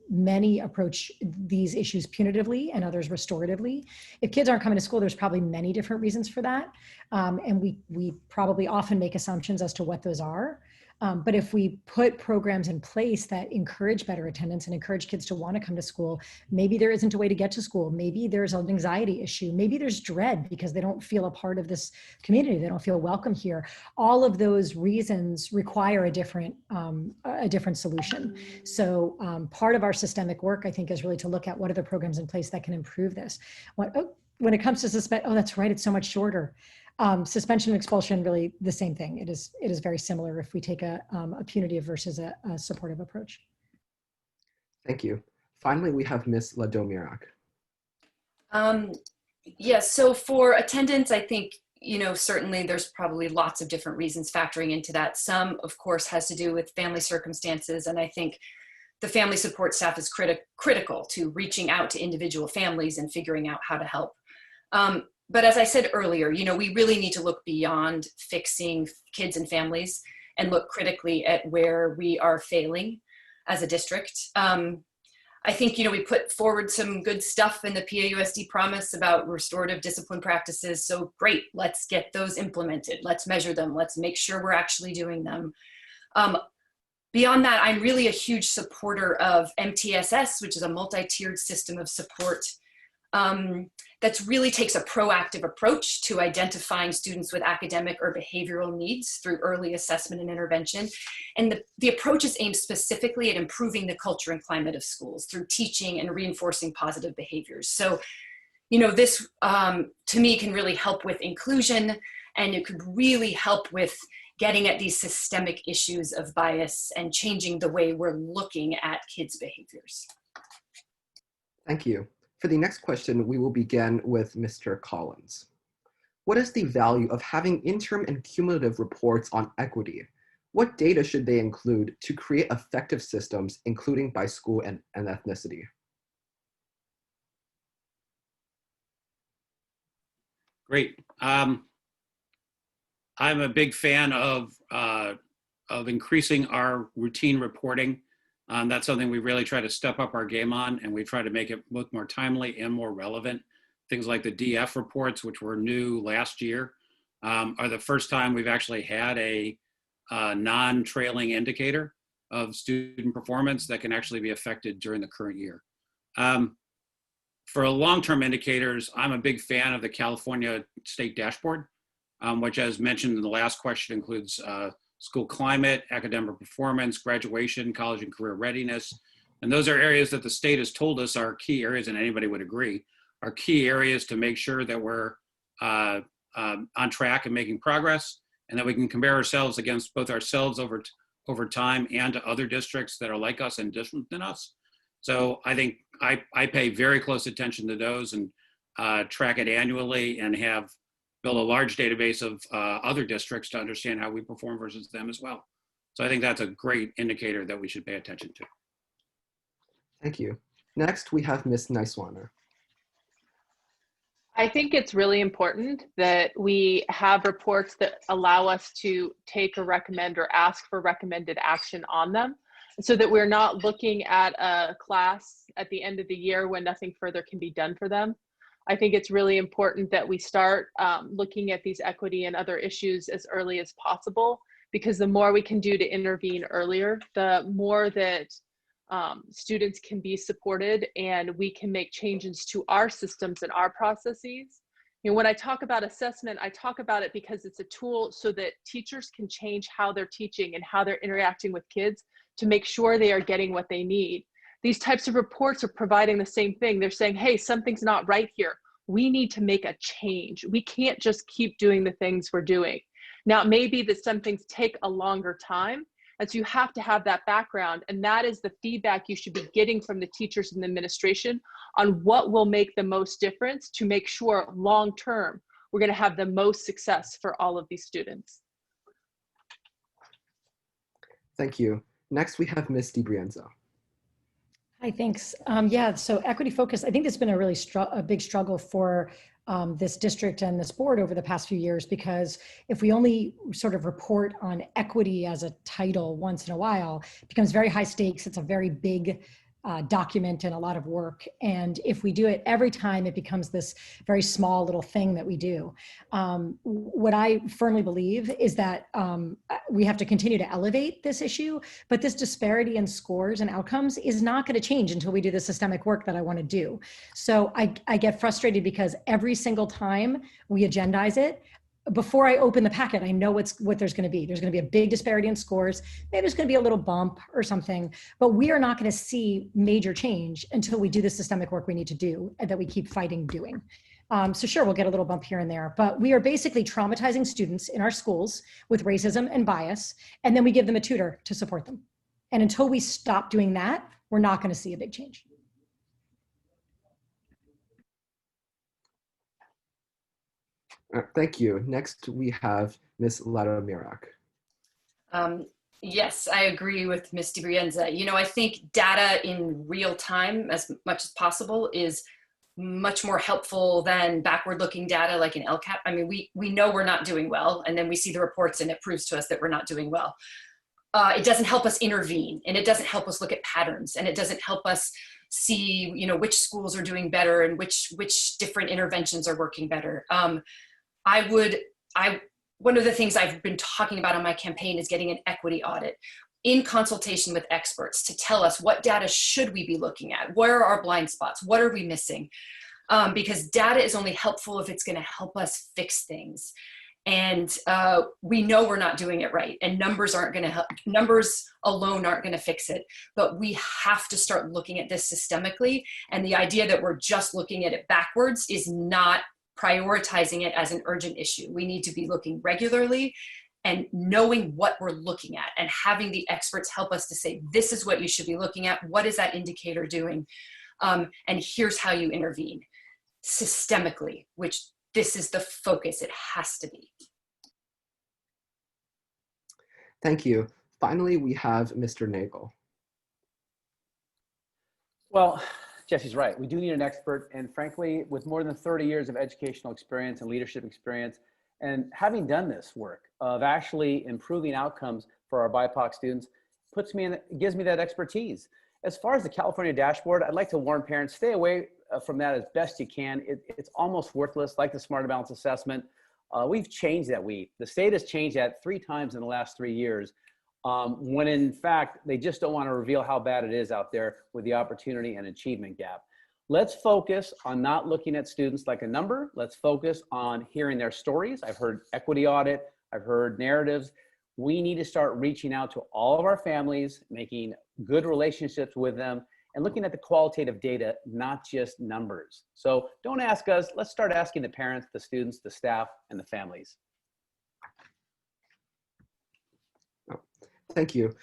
many approach these issues punitively and others restoratively. If kids aren't coming to school, there's probably many different reasons for that. And we probably often make assumptions as to what those are. But if we put programs in place that encourage better attendance and encourage kids to want to come to school, maybe there isn't a way to get to school. Maybe there's an anxiety issue. Maybe there's dread because they don't feel a part of this community. They don't feel welcome here. All of those reasons require a different solution. So part of our systemic work, I think, is really to look at what are the programs in place that can improve this. When it comes to that's right, it's so much shorter. Suspension and expulsion, really the same thing. It is very similar if we take a punitive versus a supportive approach. Thank you. Finally, we have Ms. Ladomirak. Yes, so for attendance, I think, certainly there's probably lots of different reasons factoring into that. Some, of course, has to do with family circumstances, and I think the family support staff is critical to reaching out to individual families and figuring out how to help. But as I said earlier, we really need to look beyond fixing kids and families and look critically at where we are failing as a district. I think, we put forward some good stuff in the PAUSD promise about restorative discipline practices. So great, let's get those implemented. Let's measure them. Let's make sure we're actually doing them. Beyond that, I'm really a huge supporter of MTSS, which is a multi-tiered system of support that really takes a proactive approach to identifying students with academic or behavioral needs through early assessment and intervention. And the approach is aimed specifically at improving the culture and climate of schools through teaching and reinforcing positive behaviors. So, this to me can really help with inclusion, and it could really help with getting at these systemic issues of bias and changing the way we're looking at kids' behaviors. Thank you. For the next question, we will begin with Mr. Collins. What is the value of having interim and cumulative reports on equity? What data should they include to create effective systems, including by school and ethnicity? Great. I'm a big fan of increasing our routine reporting. That's something we really try to step up our game on, and we try to make it both more timely and more relevant. Things like the DF reports, which were new last year, are the first time we've actually had a non-trailing indicator of student performance that can actually be affected during the current year. For long-term indicators, I'm a big fan of the California State Dashboard, which, as mentioned in the last question, includes school climate, academic performance, graduation, college and career readiness. And those are areas that the state has told us are key areas, and anybody would agree, are key areas to make sure that we're on track and making progress, and that we can compare ourselves against both ourselves over time and to other districts that are like us and different than us. So I think I pay very close attention to those and track it annually and have build a large database of other districts to understand how we perform versus them as well. So I think that's a great indicator that we should pay attention to. Thank you. Next, we have Ms. Nisewaner. I think it's really important that we have reports that allow us to take or recommend or ask for recommended action on them, so that we're not looking at a class at the end of the year when nothing further can be done for them. I think it's really important that we start looking at these equity and other issues as early as possible, because the more we can do to intervene earlier, the more that students can be supported and we can make changes to our systems and our processes. You know, when I talk about assessment, I talk about it because it's a tool so that teachers can change how they're teaching and how they're interacting with kids to make sure they are getting what they need. These types of reports are providing the same thing. They're saying, hey, something's not right here. We need to make a change. We can't just keep doing the things we're doing. Now, it may be that some things take a longer time, and so you have to have that background, and that is the feedback you should be getting from the teachers and the administration on what will make the most difference to make sure long-term we're gonna have the most success for all of these students. Thank you. Next, we have Ms. DiBrienza. Hi, thanks. Yeah, so equity focus, I think it's been a really a big struggle for this district and this board over the past few years, because if we only sort of report on equity as a title once in a while, it becomes very high stakes. It's a very big document and a lot of work. And if we do it every time, it becomes this very small little thing that we do. What I firmly believe is that we have to continue to elevate this issue, but this disparity in scores and outcomes is not going to change until we do the systemic work that I want to do. So I get frustrated because every single time we agendize it, before I open the packet, I know what there's going to be. There's going to be a big disparity in scores. Maybe there's going to be a little bump or something, but we are not going to see major change until we do the systemic work we need to do and that we keep fighting doing. So sure, we'll get a little bump here and there, but we are basically traumatizing students in our schools with racism and bias, and then we give them a tutor to support them. And until we stop doing that, we're not going to see a big change. Thank you. Next, we have Ms. Ladomirak. Yes, I agree with Ms. DiBrienza. You know, I think data in real time, as much as possible, is much more helpful than backward-looking data like in LCAP. I mean, we know we're not doing well, and then we see the reports and it proves to us that we're not doing well. It doesn't help us intervene, and it doesn't help us look at patterns, and it doesn't help us see, you know, which schools are doing better and which different interventions are working better. One of the things I've been talking about on my campaign is getting an equity audit in consultation with experts to tell us what data should we be looking at? Where are our blind spots? What are we missing? Because data is only helpful if it's going to help us fix things. And we know we're not doing it right, and numbers aren't going to help. Numbers alone aren't going to fix it, but we have to start looking at this systemically. And the idea that we're just looking at it backwards is not prioritizing it as an urgent issue. We need to be looking regularly and knowing what we're looking at and having the experts help us to say, this is what you should be looking at. What is that indicator doing? And here's how you intervene systemically, which this is the focus. It has to be. Thank you. Finally, we have Mr. Nagle. Well, Jesse's right. We do need an expert. And frankly, with more than 30 years of educational experience and leadership experience, and having done this work of actually improving outcomes for our BIPOC students, gives me that expertise. As far as the California dashboard, I'd like to warn parents, stay away from that as best you can. It's almost worthless, like the Smarter Balance Assessment. We've changed that. The state has changed that 3 times in the last 3 years. When in fact, they just don't want to reveal how bad it is out there with the opportunity and achievement gap. Let's focus on not looking at students like a number. Let's focus on hearing their stories. I've heard equity audit. I've heard narratives. We need to start reaching out to all of our families, making good relationships with them, and looking at the qualitative data, not just numbers. So don't ask us. Let's start asking the parents, the students, the staff, and the families. Thank you.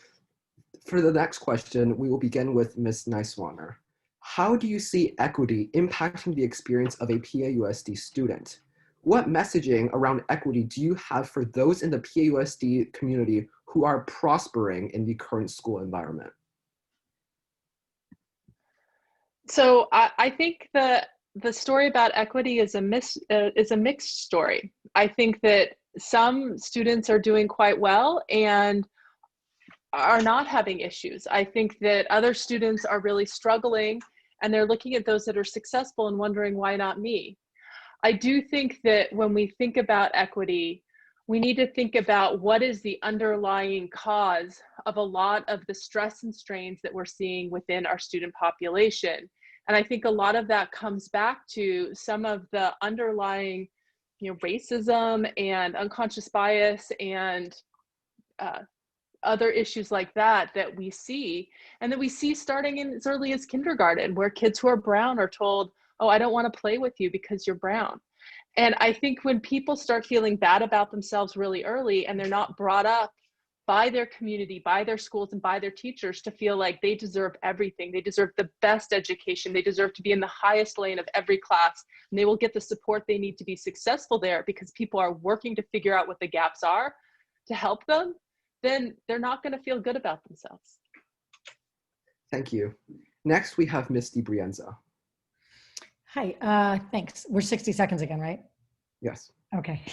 For the next question, we will begin with Ms. Nisewaner. How do you see equity impacting the experience of a PAUSD student? What messaging around equity do you have for those in the PAUSD community who are prospering in the current school environment? So I think the story about equity is a mixed story. I think that some students are doing quite well and are not having issues. I think that other students are really struggling and they're looking at those that are successful and wondering, why not me? I do think that when we think about equity, we need to think about what is the underlying cause of a lot of the stress and strains that we're seeing within our student population. And I think a lot of that comes back to some of the underlying, racism and unconscious bias and other issues like that we see, and that we see starting in as early as kindergarten, where kids who are brown are told, oh, I don't want to play with you because you're brown. And I think when people start feeling bad about themselves really early and they're not brought up by their community, by their schools, and by their teachers to feel like they deserve everything, they deserve the best education, they deserve to be in the highest lane of every class, and they will get the support they need to be successful there because people are working to figure out what the gaps are to help them, then they're not going to feel good about themselves. Thank you. Next, we have Ms. DiBrienza. Hi, thanks. We're 60 seconds again, right? Yes. Okay.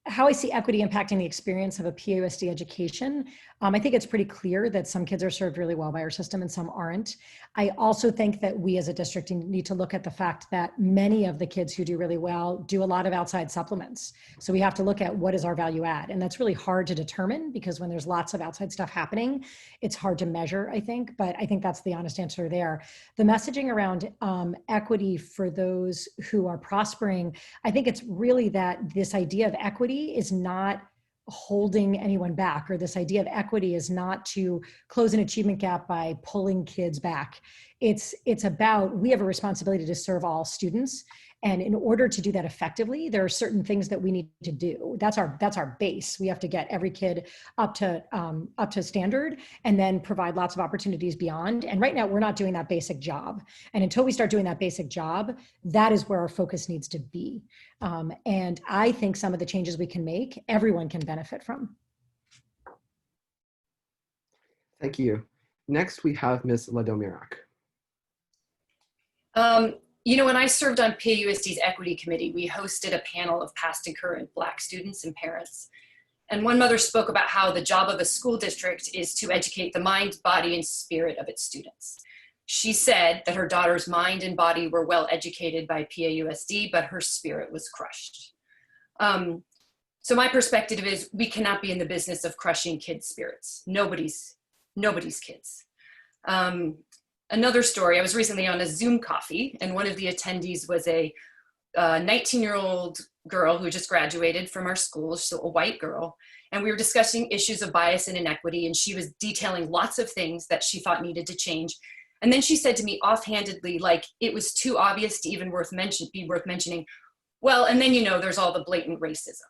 How I see equity impacting the experience of a PAUSD education, I think it's pretty clear that some kids are served really well by our system and some aren't. I also think that we as a district need to look at the fact that many of the kids who do really well do a lot of outside supplements. So we have to look at what is our value add. And that's really hard to determine because when there's lots of outside stuff happening, it's hard to measure, I think, but I think that's the honest answer there. The messaging around equity for those who are prospering, I think it's really that this idea of equity is not holding anyone back, or this idea of equity is not to close an achievement gap by pulling kids back. It's about, we have a responsibility to serve all students. And in order to do that effectively, there are certain things that we need to do. That's our base. We have to get every kid up to standard and then provide lots of opportunities beyond. And right now we're not doing that basic job. And until we start doing that basic job, that is where our focus needs to be. And I think some of the changes we can make, everyone can benefit from. Thank you. Next, we have Ms. Ladomirak. When I served on PAUSD's Equity Committee, we hosted a panel of past and current Black students and parents. And one mother spoke about how the job of a school district is to educate the mind, body, and spirit of its students. She said that her daughter's mind and body were well educated by PAUSD, but her spirit was crushed. So my perspective is we cannot be in the business of crushing kids' spirits. Nobody's kids. Another story, I was recently on a Zoom coffee and one of the attendees was a 19-year-old girl who just graduated from our school, so a white girl, and we were discussing issues of bias and inequity, and she was detailing lots of things that she thought needed to change. And then she said to me offhandedly, like it was too obvious to even be worth mentioning, well, and then there's all the blatant racism.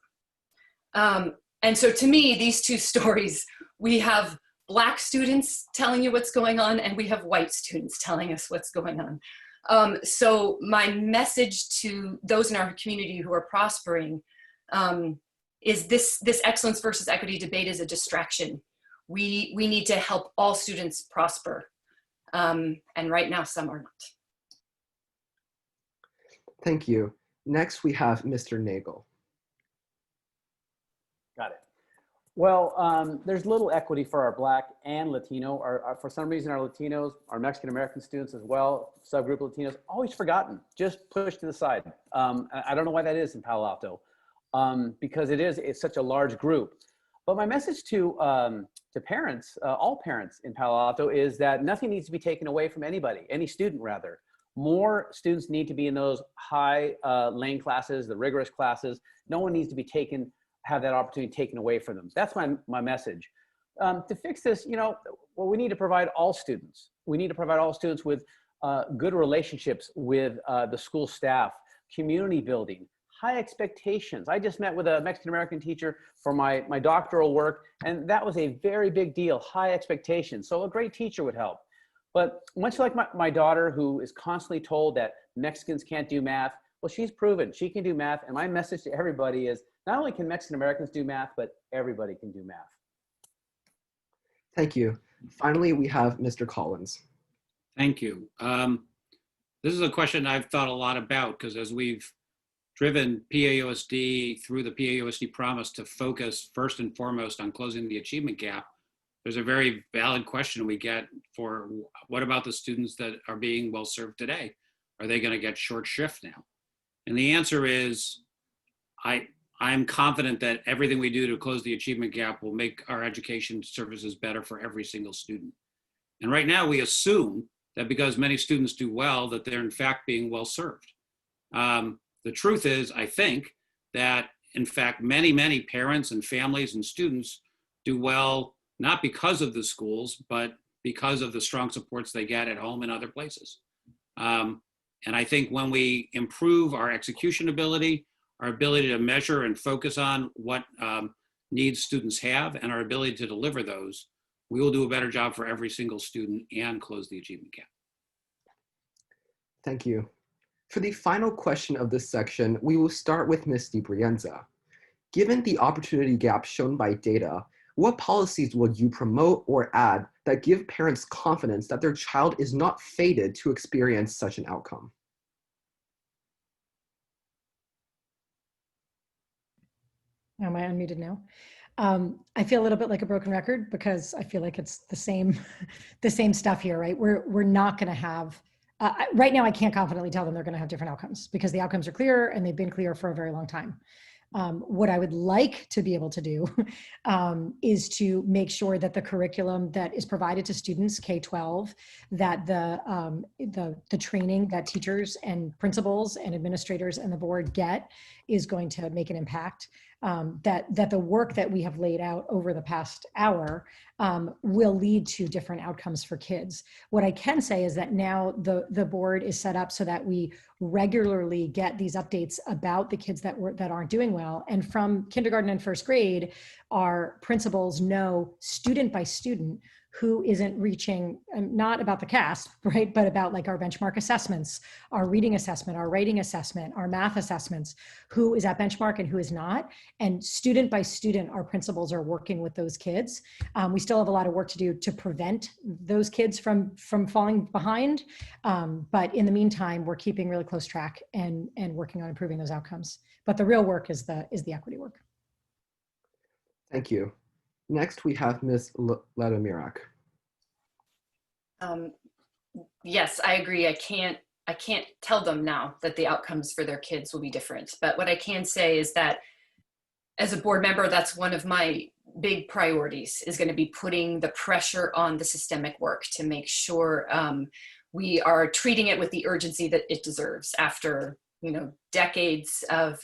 And so to me, these two stories, we have Black students telling you what's going on, and we have white students telling us what's going on. So my message to those in our community who are prospering is this excellence versus equity debate is a distraction. We need to help all students prosper. And right now, some are not. Thank you. Next, we have Mr. Nagle. Got it. Well, there's little equity for our Black and Latino, for some reason our Latinos, our Mexican American students as well, subgroup Latinos, always forgotten, just pushed to the side. I don't know why that is in Palo Alto, because it's such a large group. But my message to parents, all parents in Palo Alto, is that nothing needs to be taken away from anybody, any student rather. More students need to be in those high lane classes, the rigorous classes. No one needs to be have that opportunity taken away from them. That's my message. To fix this, well, we need to provide all students. We need to provide all students with good relationships with the school staff, community building, high expectations. I just met with a Mexican American teacher for my doctoral work, and that was a very big deal, high expectations. So a great teacher would help. But much like my daughter, who is constantly told that Mexicans can't do math, Well, she's proven she can do math. And my message to everybody is not only can Mexican Americans do math, but everybody can do math. Thank you. Finally, we have Mr. Collins. Thank you. This is a question I've thought a lot about, because as we've driven PAUSD through the PAUSD promise to focus first and foremost on closing the achievement gap, there's a very valid question we get for what about the students that are being well served today? Are they going to get short shift now? And the answer is, I'm confident that everything we do to close the achievement gap will make our education services better for every single student. And right now we assume that because many students do well, that they're in fact being well served. The truth is, I think, that in fact, many parents and families and students do well, not because of the schools, but because of the strong supports they get at home and other places. And I think when we improve our execution ability, our ability to measure and focus on what needs students have, and our ability to deliver those, we will do a better job for every single student and close the achievement gap. Thank you. For the final question of this section, we will start with Ms. DiBrienza. Given the opportunity gap shown by data, what policies will you promote or add that give parents confidence that their child is not fated to experience such an outcome? Am I unmuted now? I feel a little bit like a broken record because I feel like it's the same stuff here, right? We're not going to have, right now I can't confidently tell them they're going to have different outcomes because the outcomes are clear and they've been clear for a very long time. What I would like to be able to do is to make sure that the curriculum that is provided to students K-12, that the training that teachers and principals and administrators and the board get is going to make an impact. That the work that we have laid out over the past hour will lead to different outcomes for kids. What I can say is that now the board is set up so that we regularly get these updates about the kids that aren't doing well. And from kindergarten and first grade, our principals know student by student who isn't reaching, not about the CASP, right? But about like our benchmark assessments, our reading assessment, our writing assessment, our math assessments, who is at benchmark and who is not. And student by student, our principals are working with those kids. We still have a lot of work to do to prevent those kids from falling behind. But in the meantime, we're keeping really close track and working on improving those outcomes. But the real work is the equity work. Thank you. Next, we have Ms. Ladomirak. Yes, I agree. I can't tell them now that the outcomes for their kids will be different. But what I can say is that as a board member, that's one of my big priorities, is going to be putting the pressure on the systemic work to make sure we are treating it with the urgency that it deserves after, decades of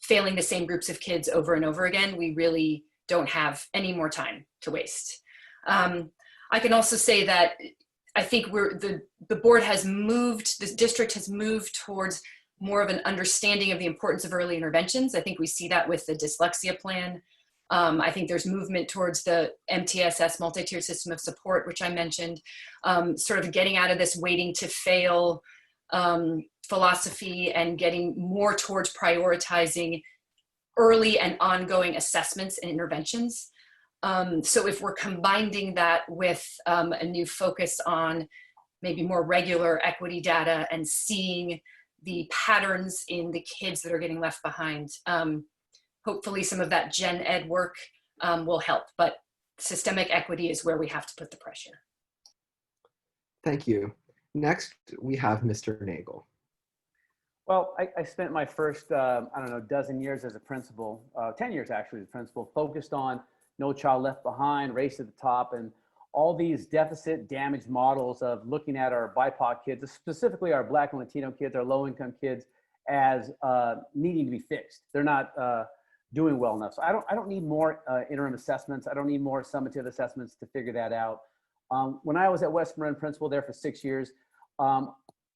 failing the same groups of kids over and over again. We really don't have any more time to waste. I can also say that I think the board has moved, the district has moved towards more of an understanding of the importance of early interventions. I think we see that with the dyslexia plan. I think there's movement towards the MTSS, multi-tiered system of support, which I mentioned, sort of getting out of this waiting to fail philosophy and getting more towards prioritizing early and ongoing assessments and interventions. So if we're combining that with a new focus on maybe more regular equity data and seeing the patterns in the kids that are getting left behind, hopefully some of that gen ed work will help, but systemic equity is where we have to put the pressure. Thank you. Next, we have Mr. Nagle. Well, I spent my first, dozen years as a principal, 10 years actually as a principal, focused on No Child Left Behind, Race to the Top, and all these deficit damage models of looking at our BIPOC kids, specifically our Black and Latino kids, our low-income kids, as needing to be fixed. They're not doing well enough. So I don't need more interim assessments. I don't need more summative assessments to figure that out. When I was at West Marin principal there for 6 years,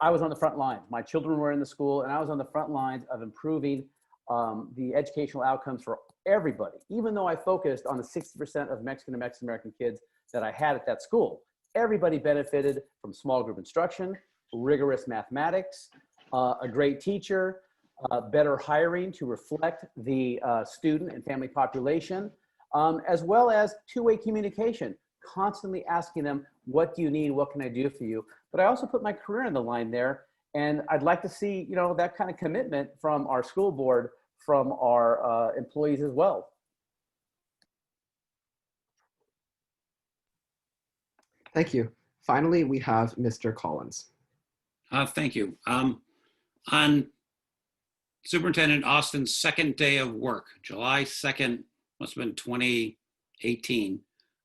I was on the front lines. My children were in the school, and I was on the front lines of improving the educational outcomes for everybody. Even though I focused on the 60% of Mexican and Mexican American kids that I had at that school, everybody benefited from small group instruction, rigorous mathematics, a great teacher, better hiring to reflect the student and family population, as well as two-way communication, constantly asking them, what do you need? What can I do for you? But I also put my career on the line there. And I'd like to see, you know, that kind of commitment from our school board, from our employees as well. Thank you. Finally, we have Mr. Collins. Thank you. On Superintendent Austin's second day of work, July 2nd, must have been 2018,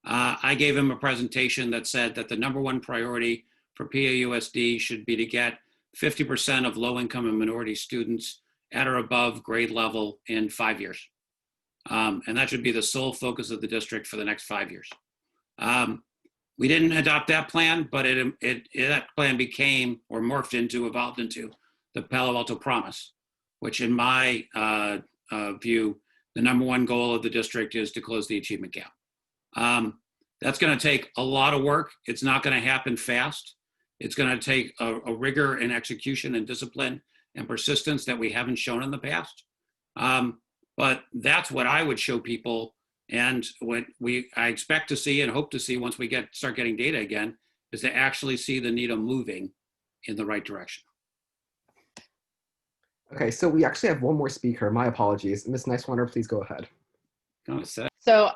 I gave him a presentation that said that the #1 priority for PAUSD should be to get 50% of low-income and minority students at or above grade level in 5 years. And that should be the sole focus of the district for the next 5 years. We didn't adopt that plan, but that plan became, or morphed into, evolved into the Palo Alto Promise, which in my view, the #1 goal of the district is to close the achievement gap. That's gonna take a lot of work. It's not gonna happen fast. It's gonna take a rigor and execution and discipline and persistence that we haven't shown in the past. But that's what I would show people. And what I expect to see and hope to see once we start getting data again is to actually see the needle moving in the right direction. Okay, so we actually have one more speaker. My apologies. Ms. Nisewaner, please go ahead. So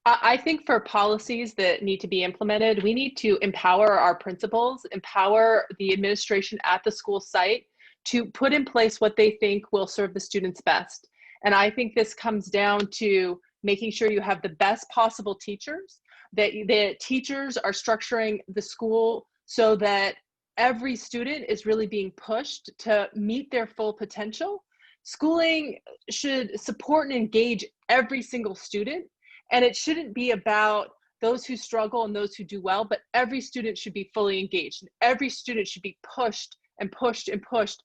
I think for policies that need to be implemented, we need to empower our principals, empower the administration at the school site to put in place what they think will serve the students best. And I think this comes down to making sure you have the best possible teachers, that the teachers are structuring the school so that every student is really being pushed to meet their full potential. Schooling should support and engage every single student, and it shouldn't be about those who struggle and those who do well, but every student should be fully engaged. And every student should be pushed and pushed and pushed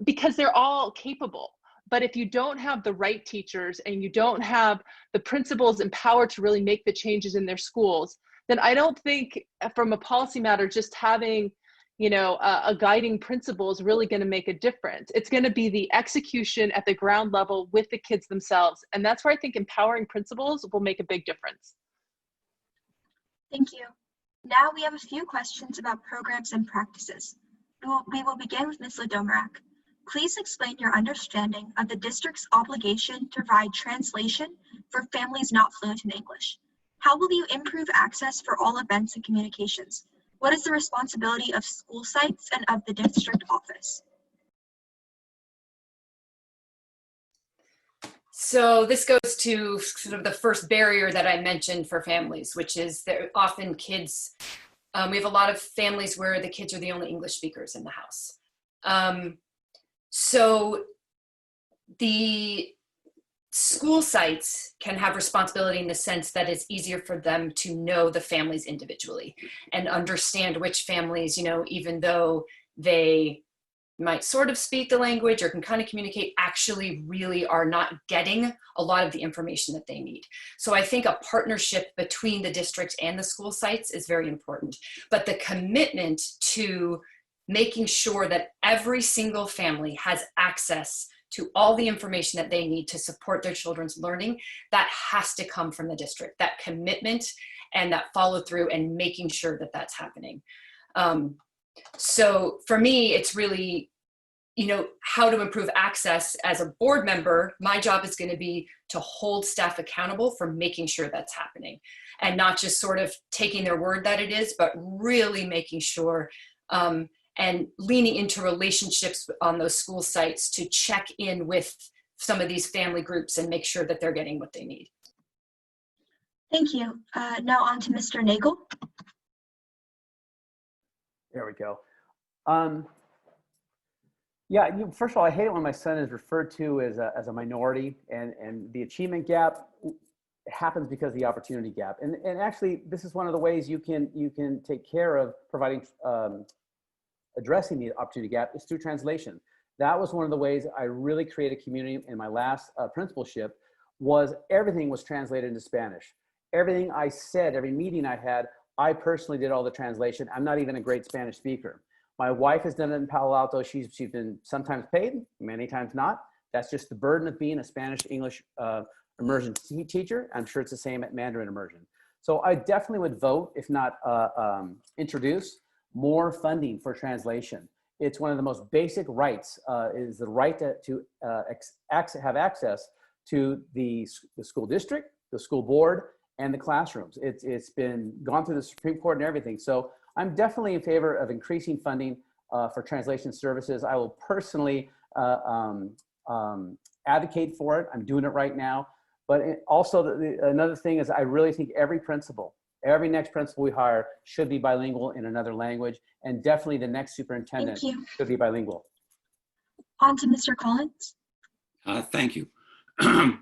because they're all capable. But if you don't have the right teachers and you don't have the principals empowered to really make the changes in their schools, then I don't think from a policy matter, just having, you know, a guiding principle is really going to make a difference. It's going to be the execution at the ground level with the kids themselves. And that's where I think empowering principals will make a big difference. Thank you. Now we have a few questions about programs and practices. We will begin with Ms. Ladomirak. Please explain your understanding of the district's obligation to provide translation for families not fluent in English. How will you improve access for all events and communications? What is the responsibility of school sites and of the district office? So this goes to sort of the first barrier that I mentioned for families, which is that often kids, we have a lot of families where the kids are the only English speakers in the house. So the school sites can have responsibility in the sense that it's easier for them to know the families individually and understand which families, you know, even though they might sort of speak the language or can kind of communicate, actually really are not getting a lot of the information that they need. So I think a partnership between the district and the school sites is very important, but the commitment to making sure that every single family has access to all the information that they need to support their children's learning, that has to come from the district, that commitment and that follow through and making sure that that's happening. So for me, it's really, you know, how to improve access. As a board member, my job is going to be to hold staff accountable for making sure that's happening and not just sort of taking their word that it is, but really making sure and leaning into relationships on those school sites to check in with some of these family groups and make sure that they're getting what they need. Thank you. Now on to Mr. Nagle. There we go. Yeah, first of all, I hate it when my son is referred to as a minority, and the achievement gap happens because of the opportunity gap. And actually, this is one of the ways you can take care of providing addressing the opportunity gap is through translation. That was one of the ways I really created community in my last principalship. Was everything was translated into Spanish. Everything I said, every meeting I had, I personally did all the translation. I'm not even a great Spanish speaker. My wife has done it in Palo Alto. She's been sometimes paid, many times not. That's just the burden of being a Spanish-English immersion teacher. I'm sure it's the same at Mandarin immersion. So I definitely would vote, if not introduce, more funding for translation. It's one of the most basic rights, is the right to have access to the school district, the school board, and the classrooms. It's been gone through the Supreme Court and everything. So I'm definitely in favor of increasing funding for translation services. I will personally advocate for it. I'm doing it right now. But also another thing is I really think every next principal we hire should be bilingual in another language, and definitely the next superintendent should be bilingual. On to Mr. Collins. Thank you.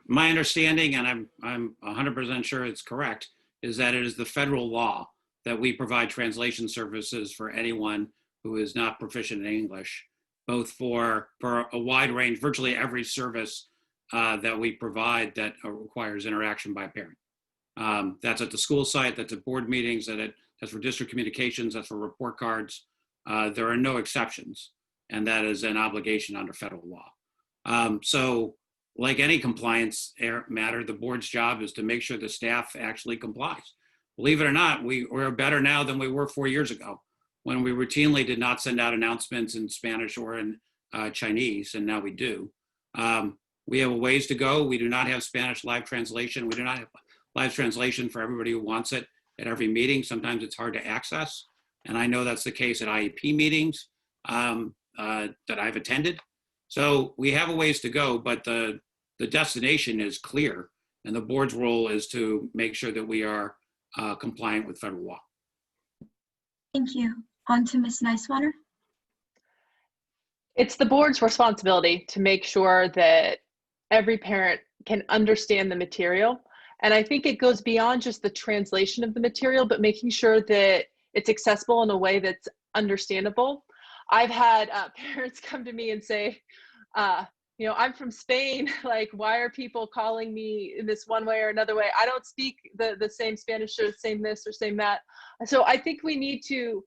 My understanding, and I'm 100% sure it's correct, is that it is the federal law that we provide translation services for anyone who is not proficient in English, both for a wide range, virtually every service that we provide that requires interaction by a parent. That's at the school site, that's at board meetings, that's for district communications, that's for report cards. There are no exceptions, and that is an obligation under federal law. So like any compliance matter, the board's job is to make sure the staff actually complies. Believe it or not, we're better now than we were 4 years ago, when we routinely did not send out announcements in Spanish or in Chinese, and now we do. We have a ways to go. We do not have Spanish live translation. We do not have live translation for everybody who wants it at every meeting. Sometimes it's hard to access. And I know that's the case at IEP meetings that I've attended. So we have a ways to go, but the destination is clear. And the board's role is to make sure that we are compliant with federal law. Thank you. On to Ms. Nisewaner. It's the board's responsibility to make sure that every parent can understand the material. And I think it goes beyond just the translation of the material, but making sure that it's accessible in a way that's understandable. I've had parents come to me and say, you know, I'm from Spain, like, why are people calling me in this one way or another way? I don't speak the same Spanish or the same this or same that. So I think we need to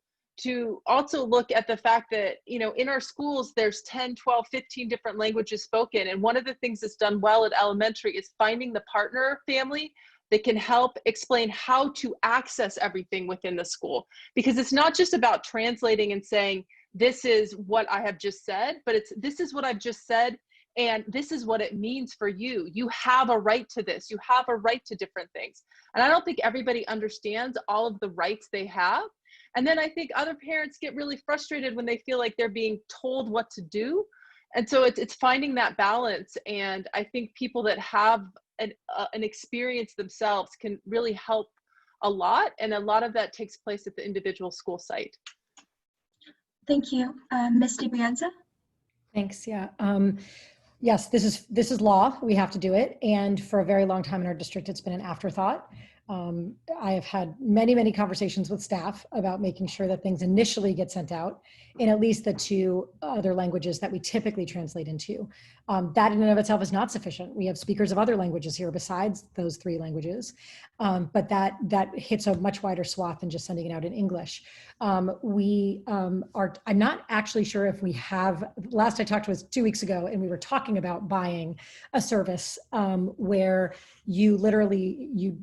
also look at the fact that, you know, in our schools, there's 10, 12, 15 different languages spoken. And one of the things that's done well at elementary is finding the partner family that can help explain how to access everything within the school. Because it's not just about translating and saying, this is what I have just said, but this is what I've just said, and this is what it means for you. You have a right to this. You have a right to different things. And I don't think everybody understands all of the rights they have. And then I think other parents get really frustrated when they feel like they're being told what to do. And so it's finding that balance. And I think people that have an experience themselves can really help a lot. And a lot of that takes place at the individual school site. Thank you. Ms. DiBrienza. Thanks. Yeah. Yes, this is law. We have to do it. And for a very long time in our district, it's been an afterthought. I have had many conversations with staff about making sure that things initially get sent out in at least the 2 other languages that we typically translate into. That in and of itself is not sufficient. We have speakers of other languages here besides those 3 languages, but that hits a much wider swath than just sending it out in English. I'm not actually sure if we have, last I talked was 2 weeks ago, and we were talking about buying a service where you literally,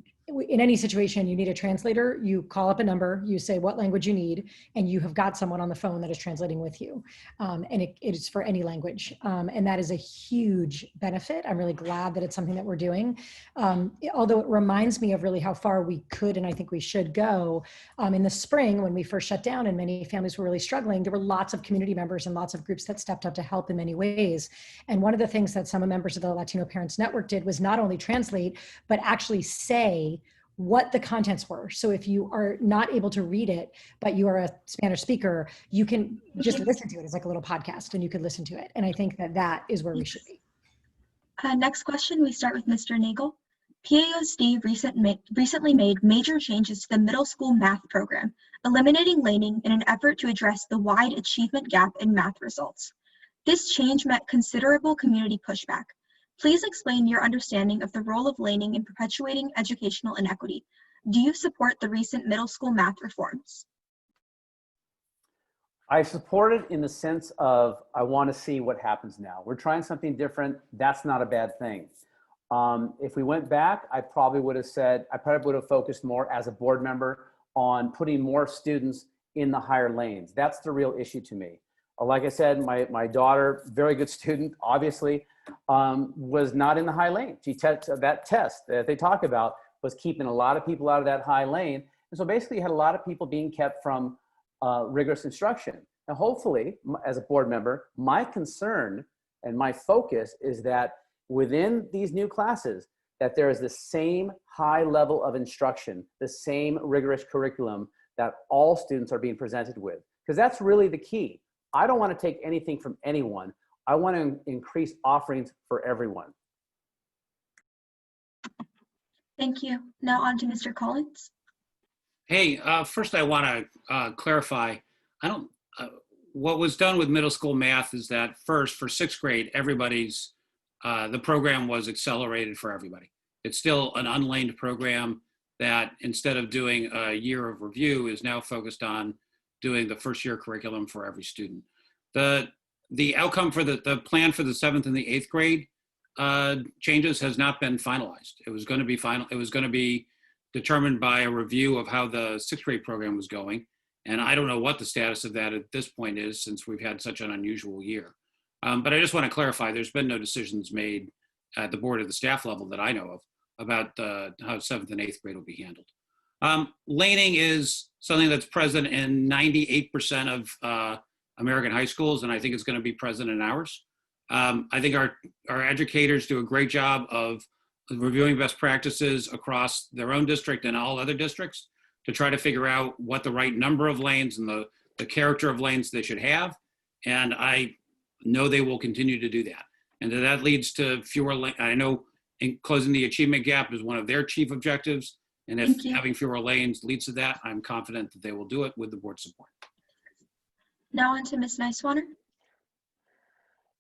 in any situation, you need a translator, you call up a number, you say what language you need, and you have got someone on the phone that is translating with you. And it is for any language. And that is a huge benefit. I'm really glad that it's something that we're doing. Although it reminds me of really how far we could, and I think we should go. In the spring, when we first shut down and many families were really struggling, there were lots of community members and lots of groups that stepped up to help in many ways. And one of the things that some members of the Latino Parents Network did was not only translate, but actually say what the contents were. So if you are not able to read it, but you are a Spanish speaker, you can just listen to it. It's like a little podcast and you can listen to it. And I think that is where we should be. Next question, we start with Mr. Nagle. PAUSD recently made major changes to the middle school math program, eliminating laning in an effort to address the wide achievement gap in math results. This change met considerable community pushback. Please explain your understanding of the role of laning in perpetuating educational inequity. Do you support the recent middle school math reforms? I support it in the sense of I want to see what happens now. We're trying something different. That's not a bad thing. If we went back, I probably would have focused more as a board member on putting more students in the higher lanes. That's the real issue to me. Like I said, my daughter, very good student, obviously, was not in the high lane. That test that they talk about was keeping a lot of people out of that high lane. And so basically you had a lot of people being kept from rigorous instruction. Now, hopefully, as a board member, my concern and my focus is that within these new classes, that there is the same high level of instruction, the same rigorous curriculum that all students are being presented with. Because that's really the key. I don't want to take anything from anyone. I want to increase offerings for everyone. Thank you. Now on to Mr. Collins. Hey, first I want to clarify. What was done with middle school math is that first, for sixth grade, the program was accelerated for everybody. It's still an unlaned program that instead of doing a year of review is now focused on doing the first year curriculum for every student. The outcome for the plan for the 7th and the 8th grade changes has not been finalized. It was going to be determined by a review of how the 6th grade program was going. And I don't know what the status of that at this point is, since we've had such an unusual year. But I just want to clarify, there's been no decisions made at the board or the staff level that I know of about how 7th and 8th grade will be handled. Laning is something that's present in 98% of American high schools, and I think it's going to be present in ours. I think our educators do a great job of reviewing best practices across their own district and all other districts to try to figure out what the right number of lanes and the character of lanes they should have. And I know they will continue to do that. And that leads to fewer lanes. I know closing the achievement gap is one of their chief objectives. And if having fewer lanes leads to that, I'm confident that they will do it with the board support. Now on to Ms. Nisewaner.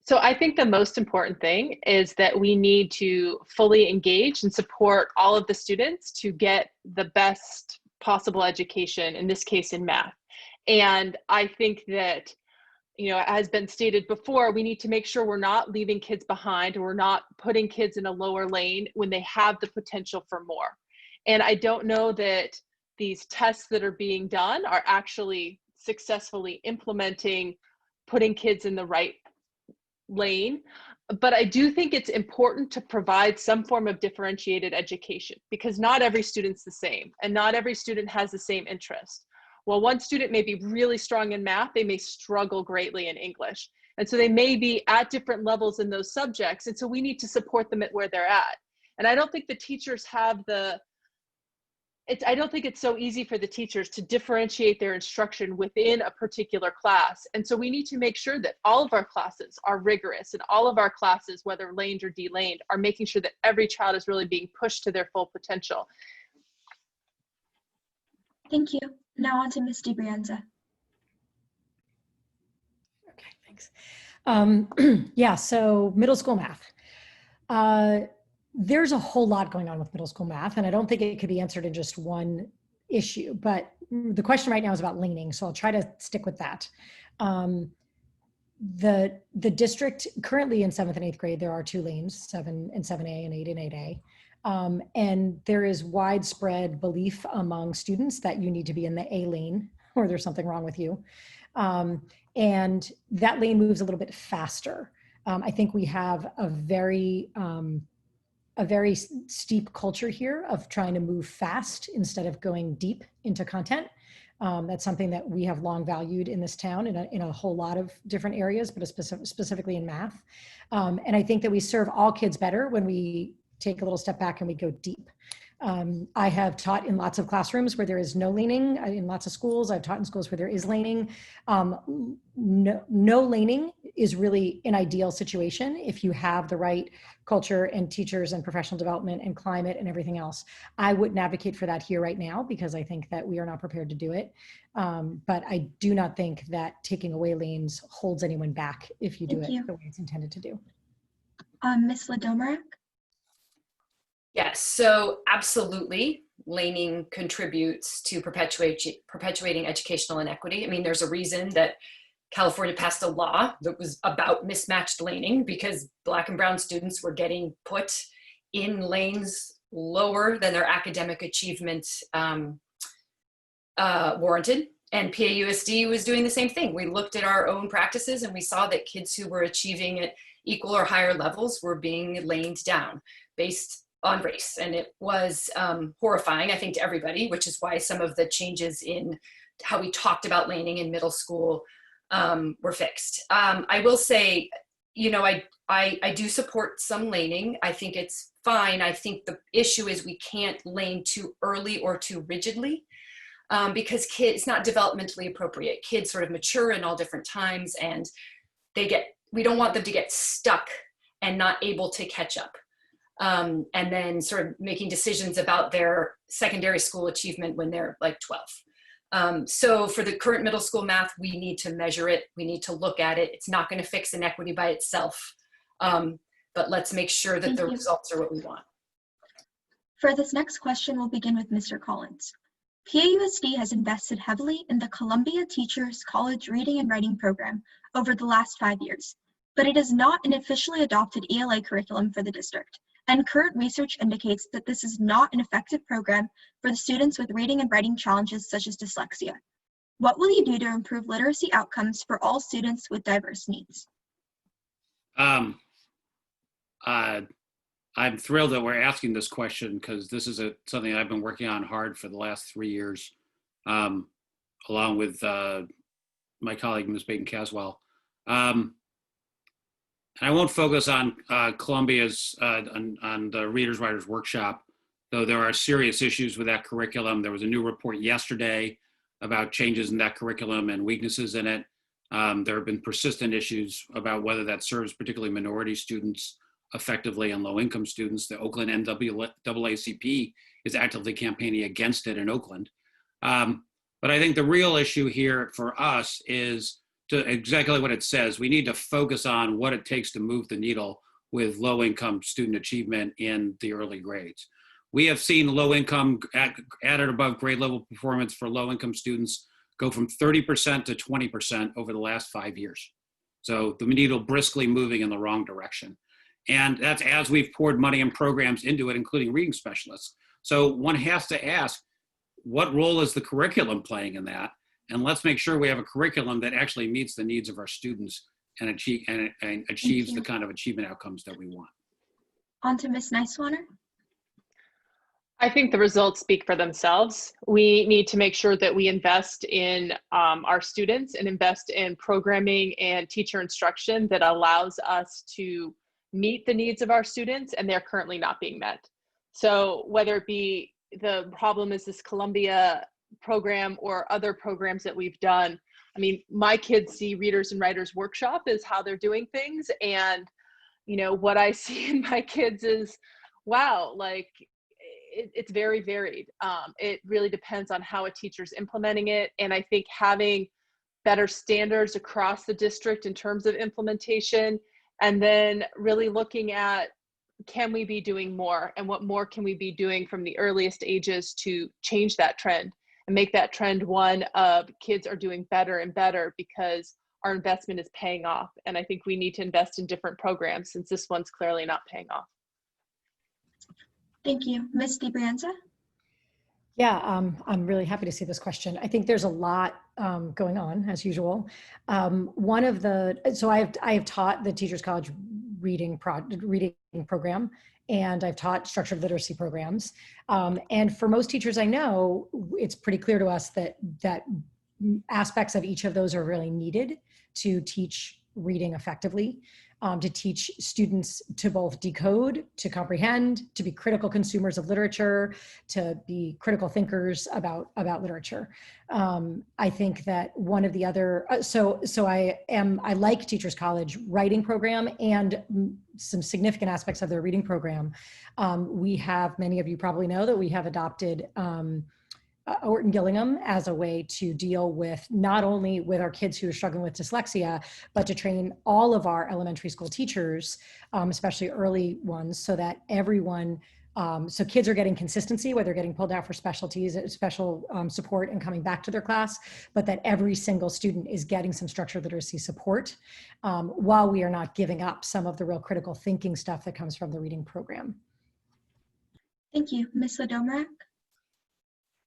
So I think the most important thing is that we need to fully engage and support all of the students to get the best possible education, in this case in math. And I think that, as has been stated before, we need to make sure we're not leaving kids behind, or we're not putting kids in a lower lane when they have the potential for more. And I don't know that these tests that are being done are actually successfully implementing putting kids in the right lane. But I do think it's important to provide some form of differentiated education, because not every student's the same and not every student has the same interest. While one student may be really strong in math, they may struggle greatly in English. And so they may be at different levels in those subjects. And so we need to support them at where they're at. And I don't think the teachers have I don't think it's so easy for the teachers to differentiate their instruction within a particular class. And so we need to make sure that all of our classes are rigorous, and all of our classes, whether laned or delaned, are making sure that every child is really being pushed to their full potential. Thank you. Now on to Ms. DiBrienza. Okay, thanks. Yeah, so middle school math. There's a whole lot going on with middle school math, and I don't think it could be answered in just one issue, but the question right now is about laning, so I'll try to stick with that. The district currently in 7th and 8th grade, there are 2 lanes, 7 and 7A and 8 and 8A. And there is widespread belief among students that you need to be in the A lane or there's something wrong with you. And that lane moves a little bit faster. I think we have a very steep culture here of trying to move fast instead of going deep into content. That's something that we have long valued in this town in a whole lot of different areas, but specifically in math. And I think that we serve all kids better when we take a little step back and we go deep. I have taught in lots of classrooms where there is no laning. In lots of schools, I've taught in schools where there is laning. No laning is really an ideal situation if you have the right culture and teachers and professional development and climate and everything else. I wouldn't advocate for that here right now because I think that we are not prepared to do it. But I do not think that taking away lanes holds anyone back if you do it the way it's intended to do. Ms. Ladomirak? Yes, so absolutely. laning contributes to perpetuating educational inequity. I mean, there's a reason that California passed a law that was about mismatched laning because Black and brown students were getting put in lanes lower than their academic achievement warranted. And PAUSD was doing the same thing. We looked at our own practices and we saw that kids who were achieving at equal or higher levels were being laned down based on race. And it was horrifying, I think, to everybody, which is why some of the changes in how we talked about laning in middle school were fixed. I will say, you know, I do support some laning. I think it's fine. I think the issue is we can't lane too early or too rigidly because it's not developmentally appropriate. Kids sort of mature in all different times and we don't want them to get stuck and not able to catch up. And then sort of making decisions about their secondary school achievement when they're like 12. So for the current middle school math, we need to measure it. We need to look at it. It's not going to fix inequity by itself, but let's make sure that the results are what we want. For this next question, we'll begin with Mr. Collins. PAUSD has invested heavily in the Columbia Teachers College Reading and Writing Program over the last 5 years, but it is not an officially adopted ELA curriculum for the district. And current research indicates that this is not an effective program for the students with reading and writing challenges such as dyslexia. What will you do to improve literacy outcomes for all students with diverse needs? I'm thrilled that we're asking this question because this is something I've been working on hard for the last 3 years, along with my colleague, Ms. Baton-Caswell. And I won't focus on Columbia's, on the Readers Writers Workshop, though there are serious issues with that curriculum. There was a new report yesterday about changes in that curriculum and weaknesses in it. There have been persistent issues about whether that serves particularly minority students effectively and low-income students. The Oakland NAACP is actively campaigning against it in Oakland. But I think the real issue here for us is exactly what it says. We need to focus on what it takes to move the needle with low-income student achievement in the early grades. We have seen low-income at or above grade level performance for low-income students go from 30% to 20% over the last 5 years. So the needle briskly moving in the wrong direction. And that's as we've poured money and programs into it, including reading specialists. So one has to ask, what role is the curriculum playing in that? And let's make sure we have a curriculum that actually meets the needs of our students and achieves the kind of achievement outcomes that we want. On to Ms. Nisewaner. I think the results speak for themselves. We need to make sure that we invest in our students and invest in programming and teacher instruction that allows us to meet the needs of our students, and they're currently not being met. So whether it be the problem is this Columbia program or other programs that we've done, I mean, my kids see Readers and Writers Workshop is how they're doing things. And, you know, what I see in my kids is, wow, like it's very varied. It really depends on how a teacher's implementing it. And I think having better standards across the district in terms of implementation, and then really looking at, can we be doing more, and what more can we be doing from the earliest ages to change that trend and make that trend one of kids are doing better and better because our investment is paying off. And I think we need to invest in different programs since this one's clearly not paying off. Thank you. Ms. DiBrienza? Yeah, I'm really happy to see this question. I think there's a lot going on as usual. So I have taught the Teachers College reading program, and I've taught structured literacy programs. And for most teachers I know, it's pretty clear to us that aspects of each of those are really needed to teach reading effectively, to teach students to both decode, to comprehend, to be critical consumers of literature, to be critical thinkers about literature. I think that one of the other, I like Teachers College writing program and some significant aspects of their reading program. We have, many of you probably know that we have adopted Orton Gillingham as a way to deal with not only with our kids who are struggling with dyslexia, but to train all of our elementary school teachers, especially early ones, so that everyone So kids are getting consistency, whether they're getting pulled out for specialties, special support and coming back to their class, but that every single student is getting some structured literacy support while we are not giving up some of the real critical thinking stuff that comes from the reading program. Thank you. Ms. Ladomirak?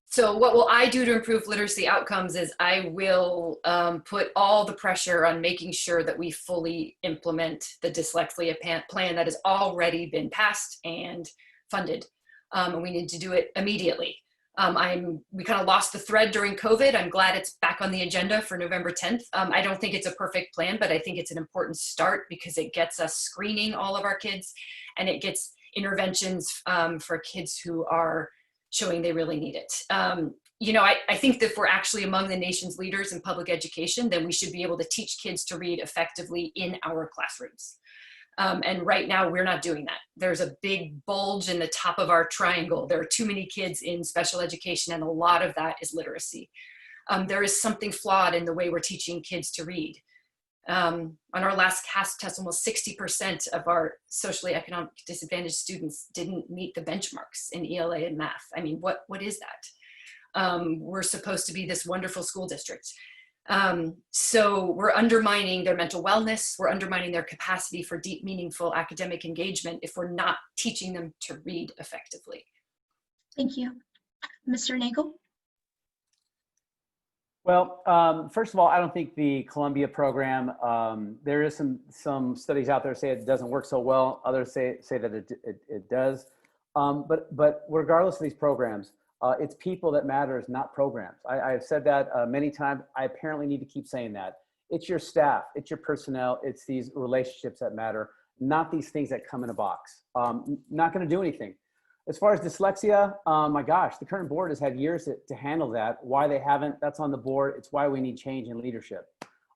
So what will I do to improve literacy outcomes is I will put all the pressure on making sure that we fully implement the dyslexia plan that has already been passed and funded. And we need to do it immediately. We kind of lost the thread during COVID. I'm glad it's back on the agenda for November 10th. I don't think it's a perfect plan, but I think it's an important start because it gets us screening all of our kids and it gets interventions for kids who are showing they really need it. You know, I think that if we're actually among the nation's leaders in public education, then we should be able to teach kids to read effectively in our classrooms. And right now we're not doing that. There's a big bulge in the top of our triangle. There are too many kids in special education and a lot of that is literacy. There is something flawed in the way we're teaching kids to read. On our last CASP test, almost 60% of our socially economic disadvantaged students didn't meet the benchmarks in ELA and math. I mean, what is that? We're supposed to be this wonderful school district. So we're undermining their mental wellness. We're undermining their capacity for deep, meaningful academic engagement if we're not teaching them to read effectively. Thank you. Mr. Nagle? Well, first of all, I don't think the Columbia program, there is some studies out there say it doesn't work so well. Others say that it does. But regardless of these programs, it's people that matters, not programs. I have said that many times. I apparently need to keep saying that. It's your staff, it's your personnel, it's these relationships that matter, not these things that come in a box. Not gonna do anything. As far as dyslexia, my gosh, the current board has had years to handle that. Why they haven't, that's on the board. It's why we need change in leadership.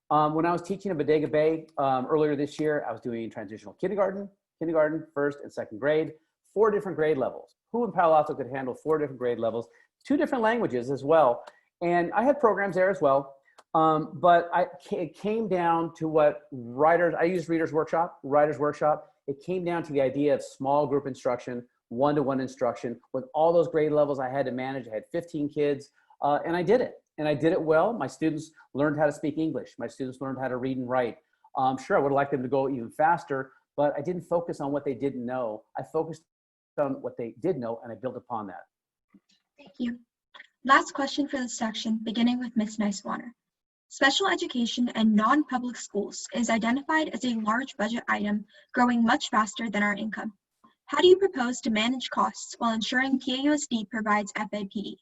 When I was teaching at Bodega Bay earlier this year, I was doing transitional kindergarten, first and second grade, 4 different grade levels. Who in Palo Alto could handle 4 different grade levels, 2 different languages as well. And I had programs there as well. But it came down to what writers, I used Writer's Workshop. It came down to the idea of small group instruction, one-to-one instruction with all those grade levels I had to manage. I had 15 kids and I did it. And I did it well. My students learned how to speak English. My students learned how to read and write. Sure, I would have liked them to go even faster, but I didn't focus on what they didn't know. I focused on what they did know and I built upon that. Thank you. Last question for this section, beginning with Ms. Nisewaner. Special education and non-public schools is identified as a large budget item growing much faster than our income. How do you propose to manage costs while ensuring PAUSD provides FAPE?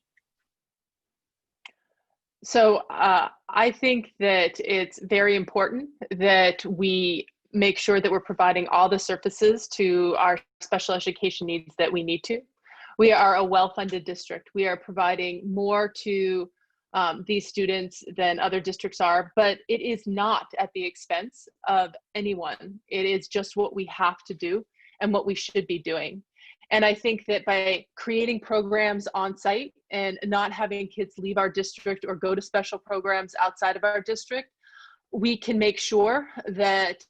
So I think that it's very important that we make sure that we're providing all the services to our special education needs that we need to. We are a well-funded district. We are providing more to these students than other districts are, but it is not at the expense of anyone. It is just what we have to do and what we should be doing. And I think that by creating programs on site and not having kids leave our district or go to special programs outside of our district, we can make sure that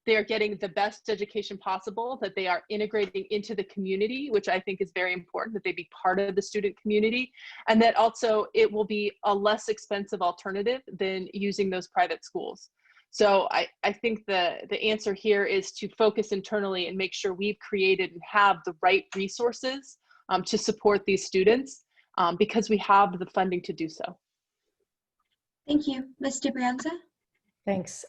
they are getting the best education possible, that they are integrating into the community, which I think is very important, that they be part of the student community, and that also it will be a less expensive alternative than using those private schools. So I think the answer here is to focus internally and make sure we've created and have the right resources to support these students because we have the funding to do so. Thank you. Ms. DiBrienza? Thanks.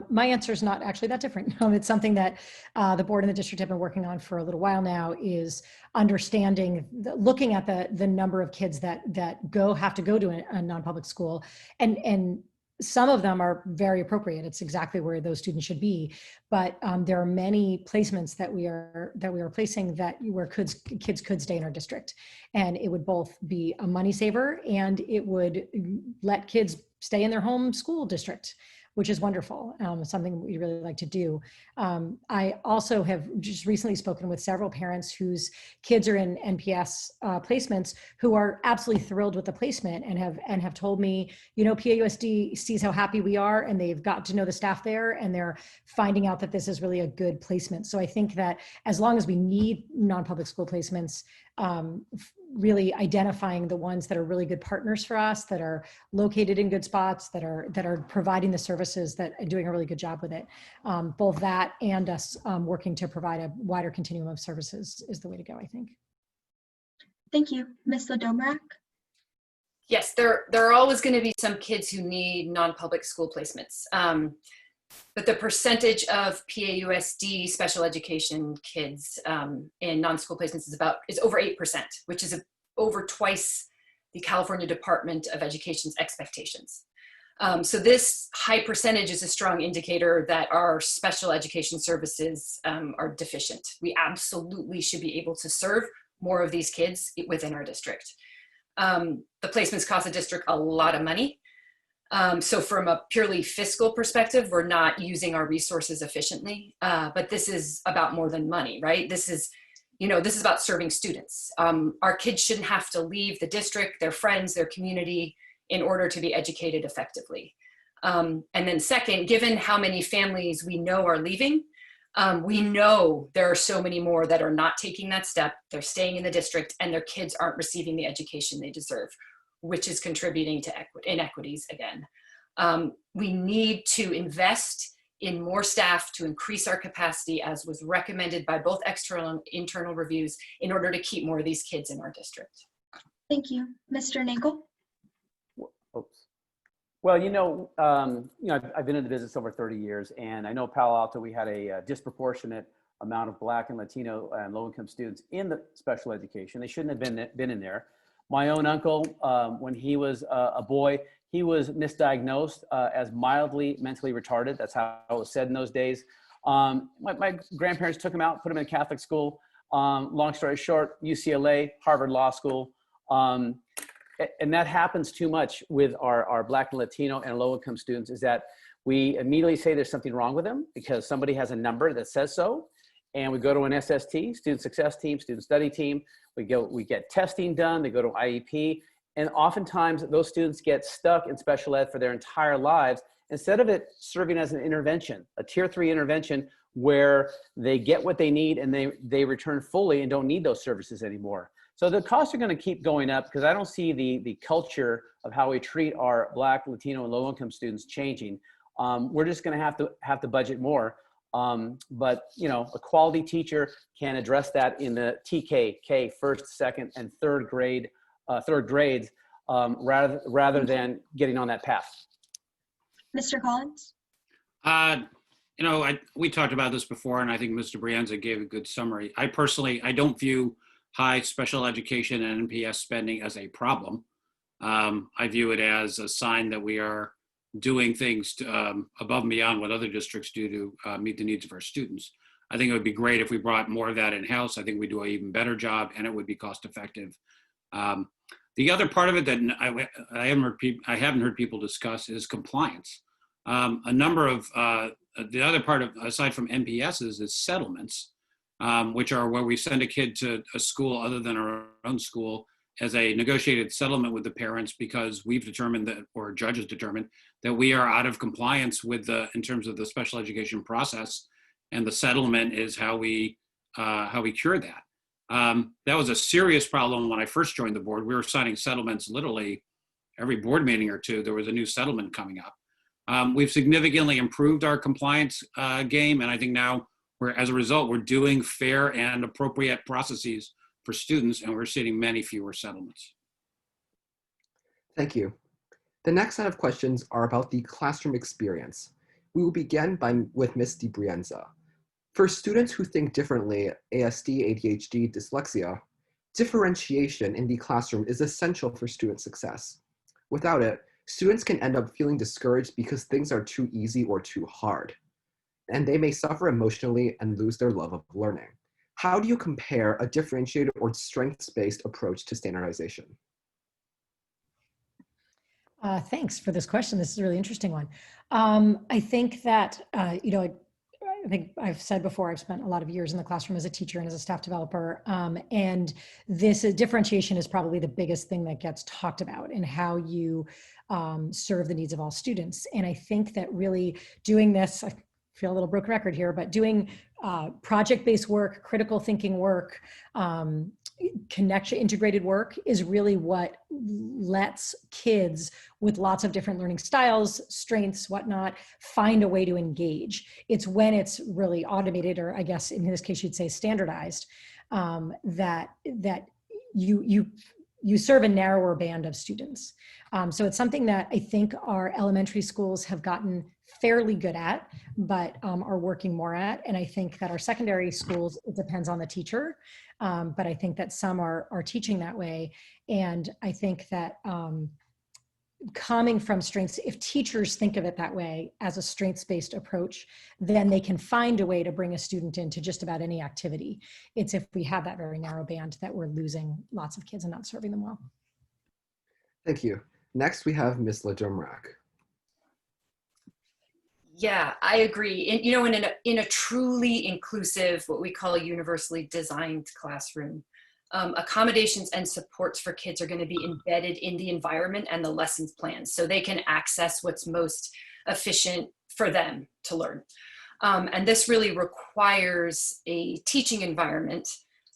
My answer is not actually that different. It's something that the board and the district have been working on for a little while now, is understanding, looking at the number of kids that have to go to a non-public school, and some of them are very appropriate. It's exactly where those students should be, but there are many placements that we are placing where kids could stay in our district, and it would both be a money saver and it would let kids stay in their home school district. which is wonderful, something we really like to do. I also have just recently spoken with several parents whose kids are in NPS placements who are absolutely thrilled with the placement and have told me, you know, PAUSD sees how happy we are, and they've got to know the staff there, and they're finding out that this is really a good placement. So I think that as long as we need non-public school placements, really identifying the ones that are really good partners for us, that are located in good spots, that are providing the services, that are doing a really good job with it. Both that and us working to provide a wider continuum of services is the way to go, I think. Thank you. Ms. Ladomirak? Yes, there are always going to be some kids who need non-public school placements. But the percentage of PAUSD special education kids in non-school placements is over 8%, which is over twice the California Department of Education's expectations. So this high percentage is a strong indicator that our special education services are deficient. We absolutely should be able to serve more of these kids within our district. The placements cost the district a lot of money. So from a purely fiscal perspective, we're not using our resources efficiently, but this is about more than money, right? This is about serving students. Our kids shouldn't have to leave the district, their friends, their community in order to be educated effectively. And then second, given how many families we know are leaving, we know there are so many more that are not taking that step. They're staying in the district and their kids aren't receiving the education they deserve, which is contributing to inequities again. We need to invest in more staff to increase our capacity, as was recommended by both external and internal reviews, in order to keep more of these kids in our district. Thank you. Mr. Nagle? Oops. Well, I've been in the business over 30 years, and I know Palo Alto, we had a disproportionate amount of Black and Latino and low-income students in the special education. They shouldn't have been in there. My own uncle, when he was a boy, he was misdiagnosed as mildly mentally retarded. That's how it was said in those days. My grandparents took him out, put him in Catholic school. Long story short, UCLA, Harvard Law School. And that happens too much with our Black and Latino and low-income students, is that we immediately say there's something wrong with them because somebody has a number that says so. And we go to an SST, student success team, student study team. We get testing done, they go to IEP, and oftentimes those students get stuck in special ed for their entire lives, instead of it serving as an intervention, a tier 3 intervention where they get what they need and they return fully and don't need those services anymore. So the costs are going to keep going up because I don't see the culture of how we treat our Black, Latino, and low-income students changing. We're just going to have to budget more. But a quality teacher can address that in the TK, first, second, and third grades, rather than getting on that path. Mr. Collins? We talked about this before, and I think Mr. DiBrienza gave a good summary. I don't view high special education and NPS spending as a problem. I view it as a sign that we are doing things above and beyond what other districts do to meet the needs of our students. I think it would be great if we brought more of that in-house. I think we do an even better job, and it would be cost effective. The other part of it that I haven't heard people discuss is compliance. A number of the other part of, aside from NPSs, is settlements, which are where we send a kid to a school other than our own school as a negotiated settlement with the parents because we've determined that, or judges determined, that we are out of compliance with in terms of the special education process, and the settlement is how we cure that. That was a serious problem when I first joined the board. We were signing settlements literally every board meeting or two. There was a new settlement coming up. We've significantly improved our compliance game, and I think now as a result, we're doing fair and appropriate processes for students, and we're seeing many fewer settlements. Thank you. The next set of questions are about the classroom experience. We will begin with Ms. DiBrienza. For students who think differently, ASD, ADHD, dyslexia, differentiation in the classroom is essential for student success. Without it, students can end up feeling discouraged because things are too easy or too hard, and they may suffer emotionally and lose their love of learning. How do you compare a differentiated or strengths-based approach to standardization? Thanks for this question. This is a really interesting one. I think that, I think I've said before, I've spent a lot of years in the classroom as a teacher and as a staff developer. And this differentiation is probably the biggest thing that gets talked about in how you serve the needs of all students. And I think that really doing this, I feel a little broken record here, but doing project-based work, critical thinking work, connection, integrated work is really what lets kids with lots of different learning styles, strengths, whatnot, find a way to engage. It's when it's really automated, or I guess in this case you'd say standardized, that you serve a narrower band of students. So it's something that I think our elementary schools have gotten fairly good at, but are working more at. And I think that our secondary schools, it depends on the teacher, but I think that some are teaching that way. And I think that coming from strengths, if teachers think of it that way as a strengths-based approach, then they can find a way to bring a student into just about any activity. It's if we have that very narrow band that we're losing lots of kids and not serving them well. Thank you. Next, we have Ms. Ladomirak. Yeah, I agree. In a truly inclusive, what we call a universally designed classroom, accommodations and supports for kids are going to be embedded in the environment and the lessons plans, so they can access what's most efficient for them to learn. And this really requires a teaching environment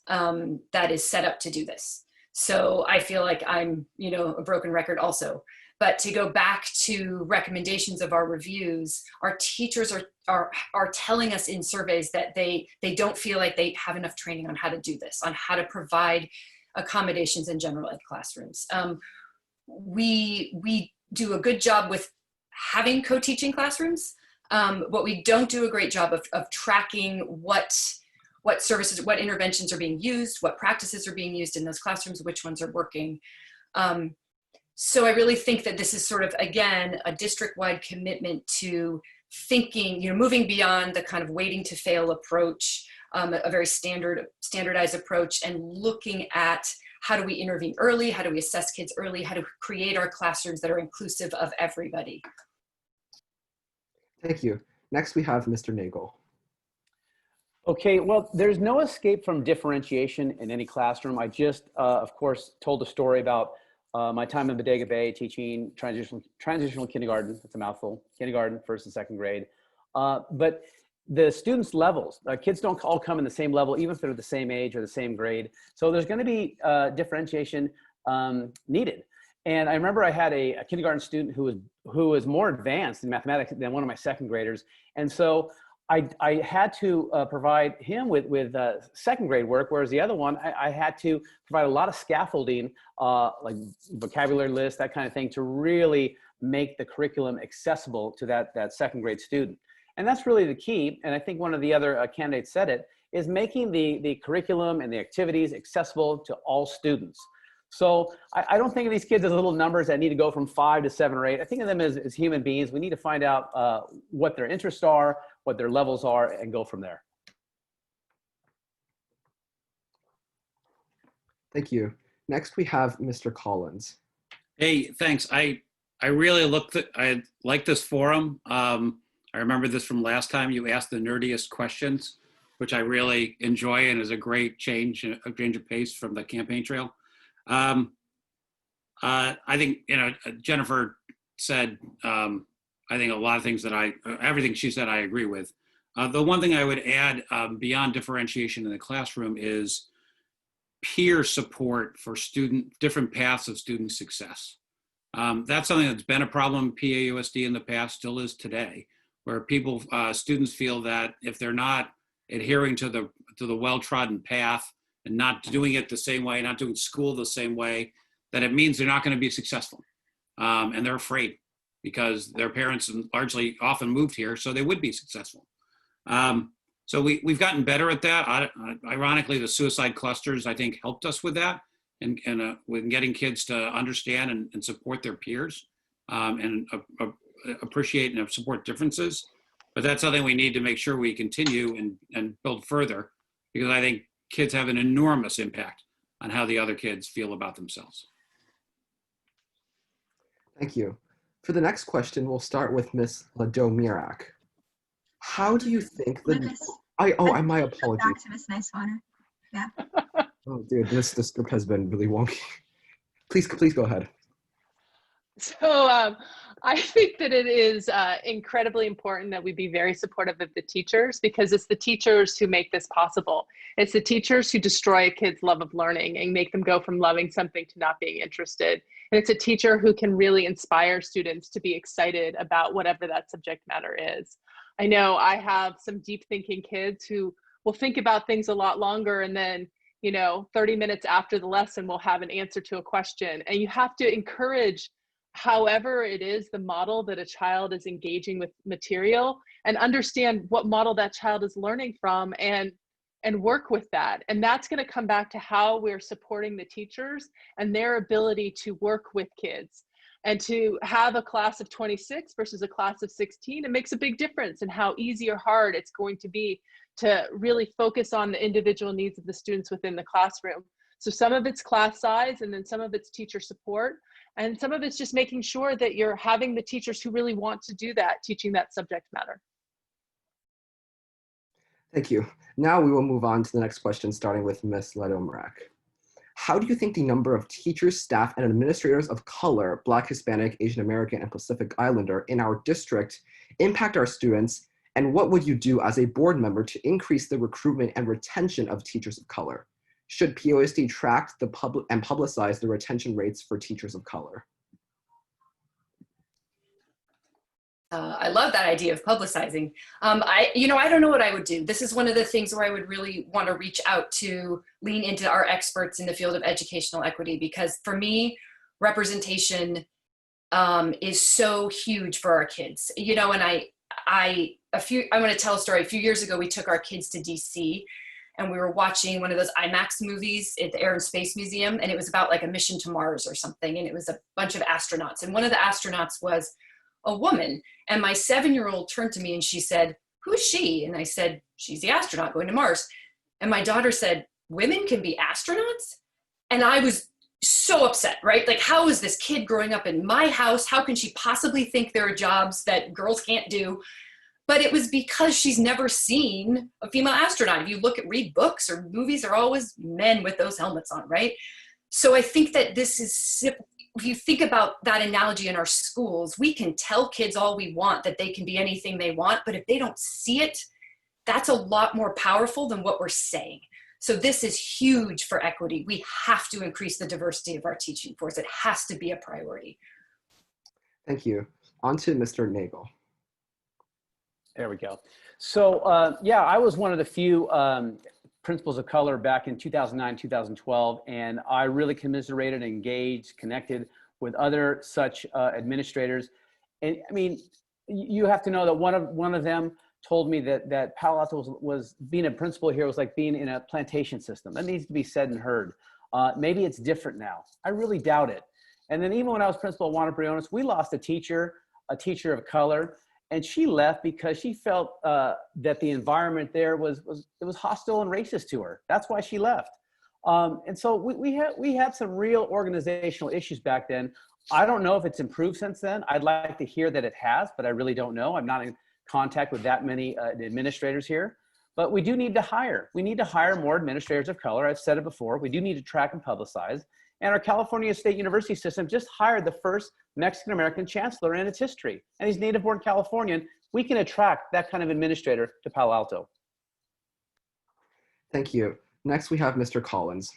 that is set up to do this. So I feel like I'm, a broken record also. But to go back to recommendations of our reviews, our teachers are telling us in surveys that they don't feel like they have enough training on how to do this, on how to provide accommodations in general ed classrooms. We do a good job with having co-teaching classrooms, but we don't do a great job of tracking what services, what interventions are being used, what practices are being used in those classrooms, which ones are working. So I really think that this is sort of, again, a district-wide commitment to thinking, moving beyond the kind of waiting to fail approach, a very standardized approach, and looking at how do we intervene early, how do we assess kids early, how to create our classrooms that are inclusive of everybody. Thank you. Next, we have Mr. Nagle. Okay, well, there's no escape from differentiation in any classroom. I just, of course, told a story about my time in Bodega Bay teaching transitional kindergarten. That's a mouthful. Kindergarten, first and second grade. But the students' levels, kids don't all come in the same level, even if they're the same age or the same grade. So there's going to be differentiation needed. And I remember I had a kindergarten student who was more advanced in mathematics than one of my second graders. And so I had to provide him with second grade work, whereas the other one, I had to provide a lot of scaffolding, like vocabulary lists, that kind of thing, to really make the curriculum accessible to that second grade student. And that's really the key. And I think one of the other candidates said it, is making the curriculum and the activities accessible to all students. So I don't think of these kids as little numbers that need to go from 5 to 7 or 8. I think of them as human beings. We need to find out what their interests are, what their levels are, and go from there. Thank you. Next, we have Mr. Collins. Hey, thanks. I really I like this forum. I remember this from last time. You asked the nerdiest questions, which I really enjoy and is a great change of pace from the campaign trail. I think, Jennifer said, I think a lot of things that everything she said, I agree with. The one thing I would add beyond differentiation in the classroom is peer support for different paths of student success. That's something that's been a problem in PAUSD in the past, still is today, where students feel that if they're not adhering to the well-trodden path and not doing it the same way, not doing school the same way, that it means they're not going to be successful. And they're afraid because their parents largely often moved here, so they would be successful. So we've gotten better at that. Ironically, the suicide clusters, I think, helped us with that and with getting kids to understand and support their peers and appreciate and support differences. But that's something we need to make sure we continue and build further, because I think kids have an enormous impact on how the other kids feel about themselves. Thank you. For the next question, we'll start with Ms. Ladomirak. How do you think the... Lucas, my back apologies. to Miss Nisewaner. Yeah. Oh, dude, this script has been really wonky. Please go ahead. So I think that it is incredibly important that we be very supportive of the teachers, because it's the teachers who make this possible. It's the teachers who destroy a kid's love of learning and make them go from loving something to not being interested. And it's a teacher who can really inspire students to be excited about whatever that subject matter is. I know I have some deep thinking kids who will think about things a lot longer, and then 30 minutes after the lesson we'll have an answer to a question. And you have to encourage, however it is, the model that a child is engaging with material, and understand what model that child is learning from, and work with that. And that's going to come back to how we're supporting the teachers and their ability to work with kids. And to have a class of 26 versus a class of 16, it makes a big difference in how easy or hard it's going to be to really focus on the individual needs of the students within the classroom. So some of it's class size, and then some of it's teacher support, and some of it's just making sure that you're having the teachers who really want to do that, teaching that subject matter. Thank you. Now we will move on to the next question, starting with Ms. Ladomirak. How do you think the number of teachers, staff, and administrators of color, Black, Hispanic, Asian American, and Pacific Islander in our district impact our students? And what would you do as a board member to increase the recruitment and retention of teachers of color? Should PAUSD track and publicize the retention rates for teachers of color? I love that idea of publicizing. I don't know what I would do. This is one of the things where I would really want to reach out to lean into our experts in the field of educational equity, because for me, representation is so huge for our kids. And I want to tell a story. A few years ago, we took our kids to DC, and we were watching one of those IMAX movies at the Air and Space Museum, and it was about like a mission to Mars or something, and it was a bunch of astronauts, and one of the astronauts was a woman. And my 7-year-old turned to me and she said, "Who's she?" And I said, "She's the astronaut going to Mars." And my daughter said, "Women can be astronauts?" And I was so upset, right? Like, how is this kid growing up in my house? How can she possibly think there are jobs that girls can't do? But it was because she's never seen a female astronaut. If you read books or movies, they're always men with those helmets on, right? So I think that this is, if you think about that analogy in our schools, we can tell kids all we want that they can be anything they want, but if they don't see it, that's a lot more powerful than what we're saying. So this is huge for equity. We have to increase the diversity of our teaching force. It has to be a priority. Thank you. On to Mr. Nagle. There we go. So yeah, I was one of the few principals of color back in 2009, 2012, and I really commiserated, engaged, connected with other such administrators. And I mean, you have to know that one of them told me that Palo Alto was being a principal here was like being in a plantation system. That needs to be said and heard. Maybe it's different now. I really doubt it. And then even when I was principal at Juana Briones, we lost a teacher of color. And she left because she felt that the environment there was hostile and racist to her. That's why she left. And so we had some real organizational issues back then. I don't know if it's improved since then. I'd like to hear that it has, but I really don't know. I'm not in contact with that many administrators here. But we do need to hire. We need to hire more administrators of color. I've said it before. We do need to track and publicize. And our California State University system just hired the first Mexican-American chancellor in its history. And he's native-born Californian. We can attract that kind of administrator to Palo Alto. Thank you. Next, we have Mr. Collins.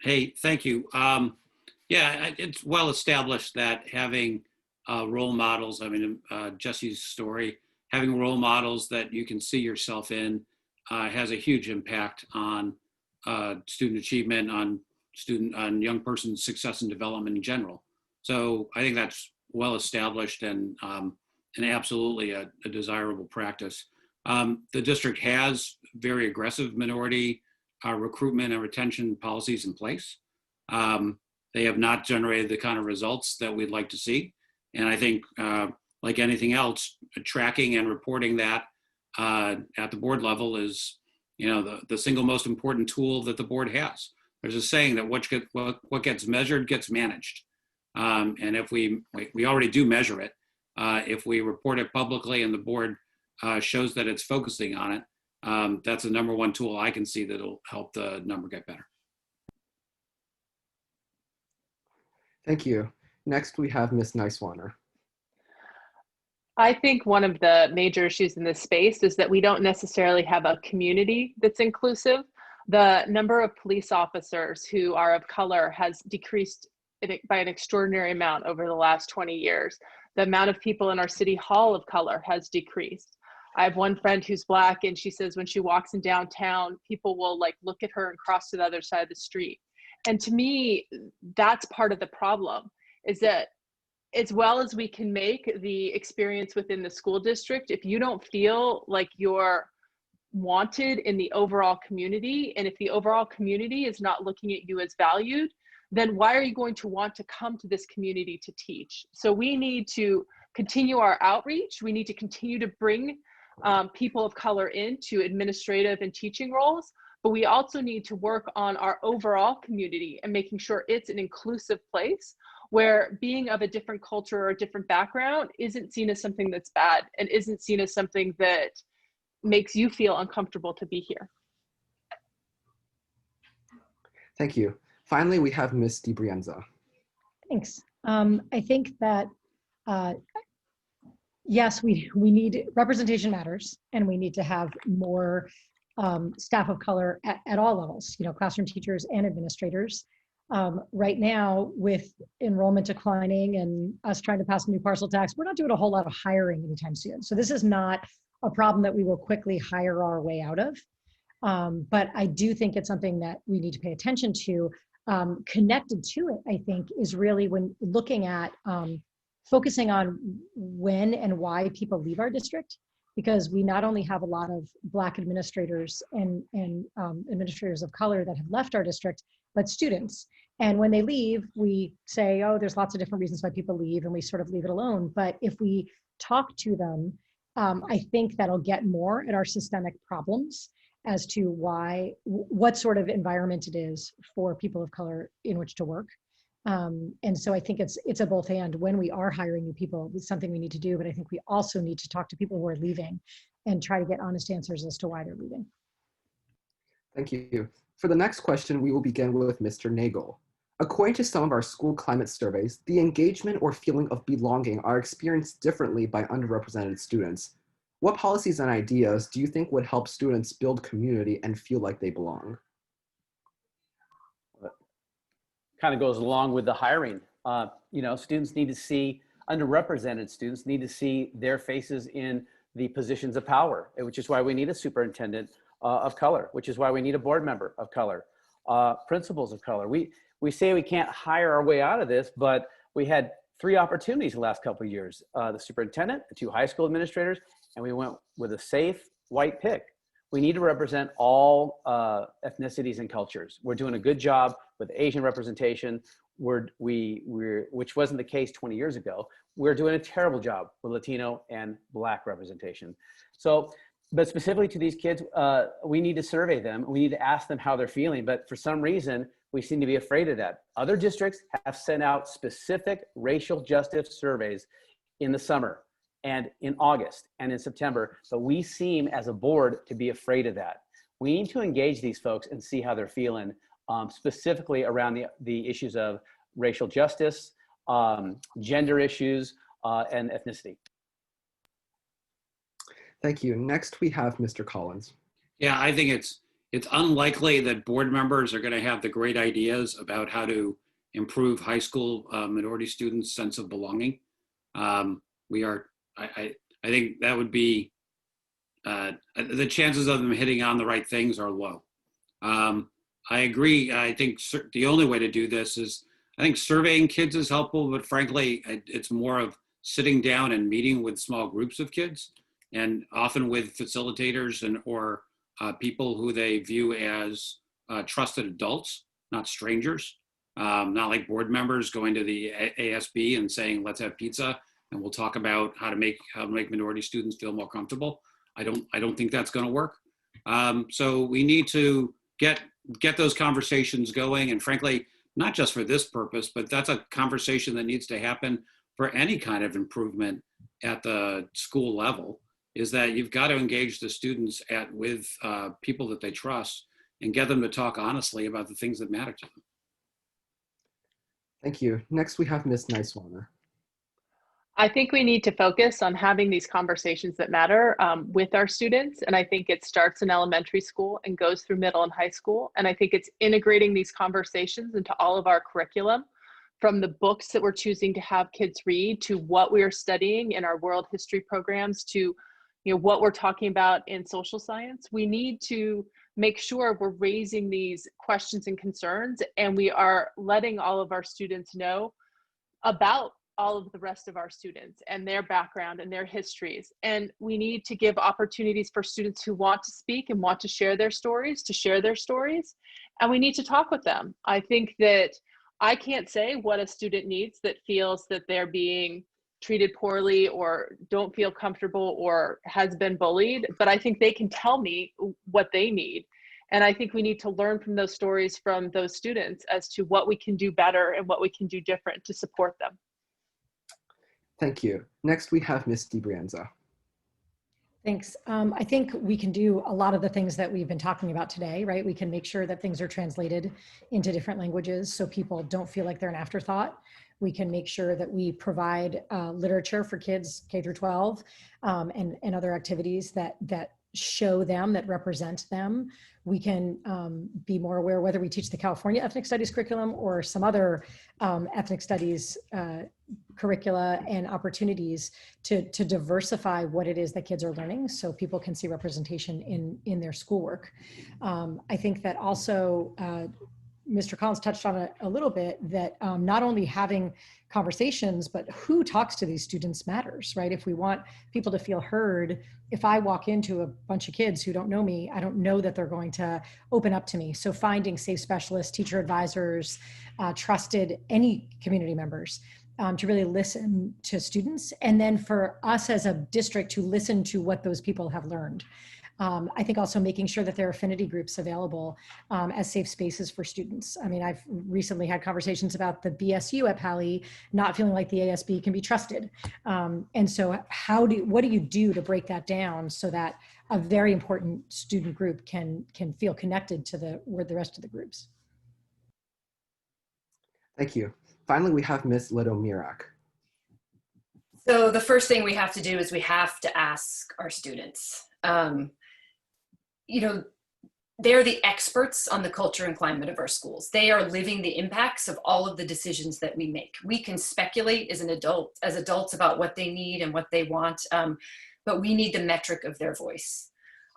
Hey, thank you. Yeah, it's well established that having role models, I mean, Jesse's story, having role models that you can see yourself in has a huge impact on student achievement, on young person's success and development in general. So I think that's well established and absolutely a desirable practice. The district has very aggressive minority recruitment and retention policies in place. They have not generated the kind of results that we'd like to see. And I think, like anything else, tracking and reporting that at the board level is, the single most important tool that the board has. There's a saying that what gets measured gets managed. And if we already do measure it, if we report it publicly and the board shows that it's focusing on it, that's the number one tool I can see that'll help the number get better. Thank you. Next, we have Ms. Nisewaner. I think one of the major issues in this space is that we don't necessarily have a community that's inclusive. The number of police officers who are of color has decreased by an extraordinary amount over the last 20 years. The amount of people in our city hall of color has decreased. I have one friend who's Black, and she says when she walks in downtown, people will like look at her and cross to the other side of the street. And to me, that's part of the problem, is that as well as we can make the experience within the school district, if you don't feel like you're wanted in the overall community, and if the overall community is not looking at you as valued, then why are you going to want to come to this community to teach? So we need to continue our outreach. We need to continue to bring people of color into administrative and teaching roles, but we also need to work on our overall community and making sure it's an inclusive place where being of a different culture or a different background isn't seen as something that's bad and isn't seen as something that makes you feel uncomfortable to be here. Thank you. Finally, we have Ms. DiBrienza. Thanks. I think that, yes, we need representation matters, and we need to have more staff of color at all levels, classroom teachers and administrators. Right now, with enrollment declining and us trying to pass a new parcel tax, we're not doing a whole lot of hiring anytime soon. So this is not a problem that we will quickly hire our way out of. But I do think it's something that we need to pay attention to. Connected to it, I think, is really when looking at focusing on when and why people leave our district, because we not only have a lot of Black administrators and administrators of color that have left our district, but students. And when they leave, we say, oh, there's lots of different reasons why people leave, and we sort of leave it alone. But if we talk to them, I think that'll get more at our systemic problems as to what sort of environment it is for people of color in which to work. And so I think it's a both and. When we are hiring new people, it's something we need to do, but I think we also need to talk to people who are leaving and try to get honest answers as to why they're leaving. Thank you. For the next question, we will begin with Mr. Nagle. According to some of our school climate surveys, the engagement or feeling of belonging are experienced differently by underrepresented students. What policies and ideas do you think would help students build community and feel like they belong? Kind of goes along with the hiring. Students need to see, underrepresented students need to see their faces in the positions of power, which is why we need a superintendent of color, which is why we need a board member of color, principals of color. We say we can't hire our way out of this, but we had 3 opportunities the last couple of years, the superintendent, the 2 high school administrators, and we went with a safe white pick. We need to represent all ethnicities and cultures. We're doing a good job with Asian representation, which wasn't the case 20 years ago. We're doing a terrible job with Latino and Black representation. So, but specifically to these kids, we need to survey them. We need to ask them how they're feeling, but for some reason, we seem to be afraid of that. Other districts have sent out specific racial justice surveys in the summer and in August and in September, but we seem as a board to be afraid of that. We need to engage these folks and see how they're feeling, specifically around the issues of racial justice, gender issues, and ethnicity. Thank you. Next, we have Mr. Collins. Yeah, I think it's unlikely that board members are going to have the great ideas about how to improve high school minority students' sense of belonging. I think that would be, the chances of them hitting on the right things are low. I agree. I think the only way to do this is, I think surveying kids is helpful, but frankly, it's more of sitting down and meeting with small groups of kids, and often with facilitators or people who they view as trusted adults, not strangers, not like board members going to the ASB and saying, let's have pizza and we'll talk about how to make minority students feel more comfortable. I don't think that's going to work. So we need to get those conversations going, and frankly, not just for this purpose, but that's a conversation that needs to happen for any kind of improvement at the school level, is that you've got to engage the students with people that they trust and get them to talk honestly about the things that matter to them. Thank you. Next, we have Ms. Nisewaner. I think we need to focus on having these conversations that matter with our students. And I think it starts in elementary school and goes through middle and high school. And I think it's integrating these conversations into all of our curriculum, from the books that we're choosing to have kids read, to what we are studying in our world history programs, to what we're talking about in social science. We need to make sure we're raising these questions and concerns, and we are letting all of our students know about all of the rest of our students and their background and their histories. And we need to give opportunities for students who want to speak and want to share their stories, and we need to talk with them. I think that I can't say what a student needs that feels that they're being treated poorly or don't feel comfortable or has been bullied, but I think they can tell me what they need. And I think we need to learn from those stories from those students as to what we can do better and what we can do different to support them. Thank you. Next, we have Ms. DiBrienza. Thanks. I think we can do a lot of the things that we've been talking about today, right? We can make sure that things are translated into different languages so people don't feel like they're an afterthought. We can make sure that we provide literature for kids K through 12 and other activities that show them, that represent them. We can be more aware whether we teach the California Ethnic Studies curriculum or some other ethnic studies curricula and opportunities to diversify what it is that kids are learning so people can see representation in their schoolwork. I think that also Mr. Collins touched on it a little bit, that not only having conversations, but who talks to these students matters, right? If we want people to feel heard, if I walk into a bunch of kids who don't know me, I don't know that they're going to open up to me. So finding safe specialists, teacher advisors, trusted any community members to really listen to students. And then for us as a district to listen to what those people have learned. I think also making sure that there are affinity groups available as safe spaces for students. I mean, I've recently had conversations about the BSU at Pali not feeling like the ASB can be trusted. And so what do you do to break that down so that a very important student group can feel connected to the rest of the groups? Thank you. Finally, we have Ms. Ladomirak. So the first thing we have to do is we have to ask our students. They're the experts on the culture and climate of our schools. They are living the impacts of all of the decisions that we make. We can speculate as adults about what they need and what they want, but we need the metric of their voice.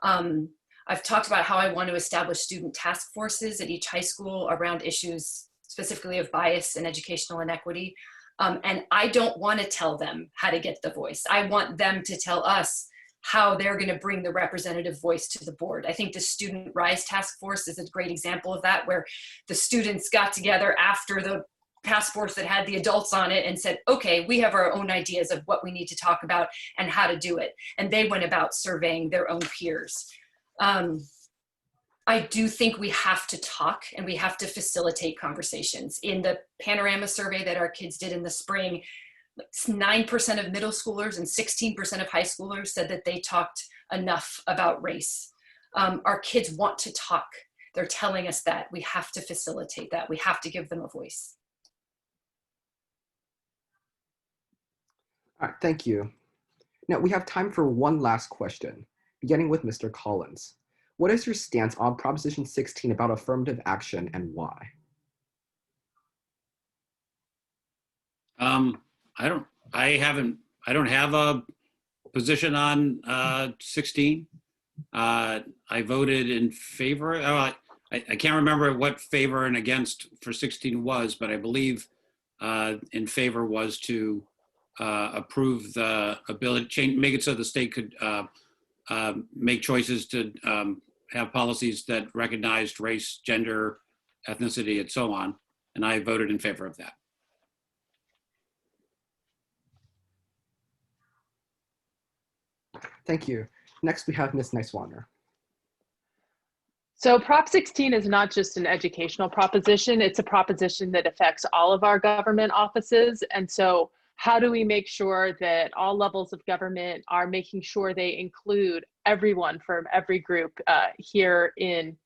I've talked about how I want to establish student task forces at each high school around issues specifically of bias and educational inequity. And I don't want to tell them how to get the voice. I want them to tell us how they're going to bring the representative voice to the board. I think the Student Rise Task Force is a great example of that, where the students got together after the task force that had the adults on it and said, okay, we have our own ideas of what we need to talk about and how to do it. And they went about surveying their own peers. I do think we have to talk and we have to facilitate conversations. In the Panorama survey that our kids did in the spring, 9% of middle schoolers and 16% of high schoolers said that they talked enough about race. Our kids want to talk. They're telling us that. We have to facilitate that. We have to give them a voice. All right, thank you. Now we have time for one last question, beginning with Mr. Collins. What is your stance on Proposition 16 about affirmative action and why? I don't have a position on 16. I voted in favor. I can't remember what favor and against for 16 was, but I believe in favor was to approve the ability, make it so the state could make choices to have policies that recognized race, gender, ethnicity, and so on. And I voted in favor of that. Thank you. Next, we have Ms. Nisewaner. So Prop 16 is not just an educational proposition, it's a proposition that affects all of our government offices. And so how do we make sure that all levels of government are making sure they include everyone from every group here in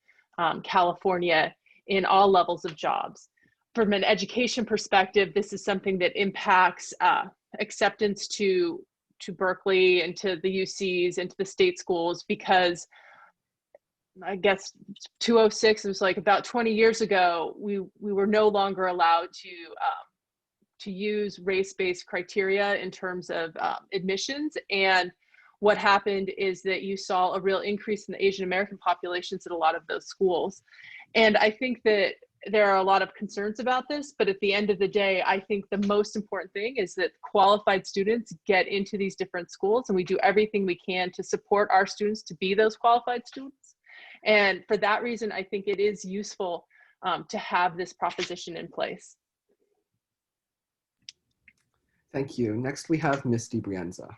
California in all levels of jobs? From an education perspective, this is something that impacts acceptance to Berkeley and to the UCs and to the state schools, because I guess 206, it was like about 20 years ago, we were no longer allowed to use race-based criteria in terms of admissions. And what happened is that you saw a real increase in the Asian American populations at a lot of those schools. And I think that there are a lot of concerns about this, but at the end of the day, I think the most important thing is that qualified students get into these different schools, and we do everything we can to support our students to be those qualified students. And for that reason, I think it is useful to have this proposition in place. Thank you. Next, we have Ms. DiBrienza.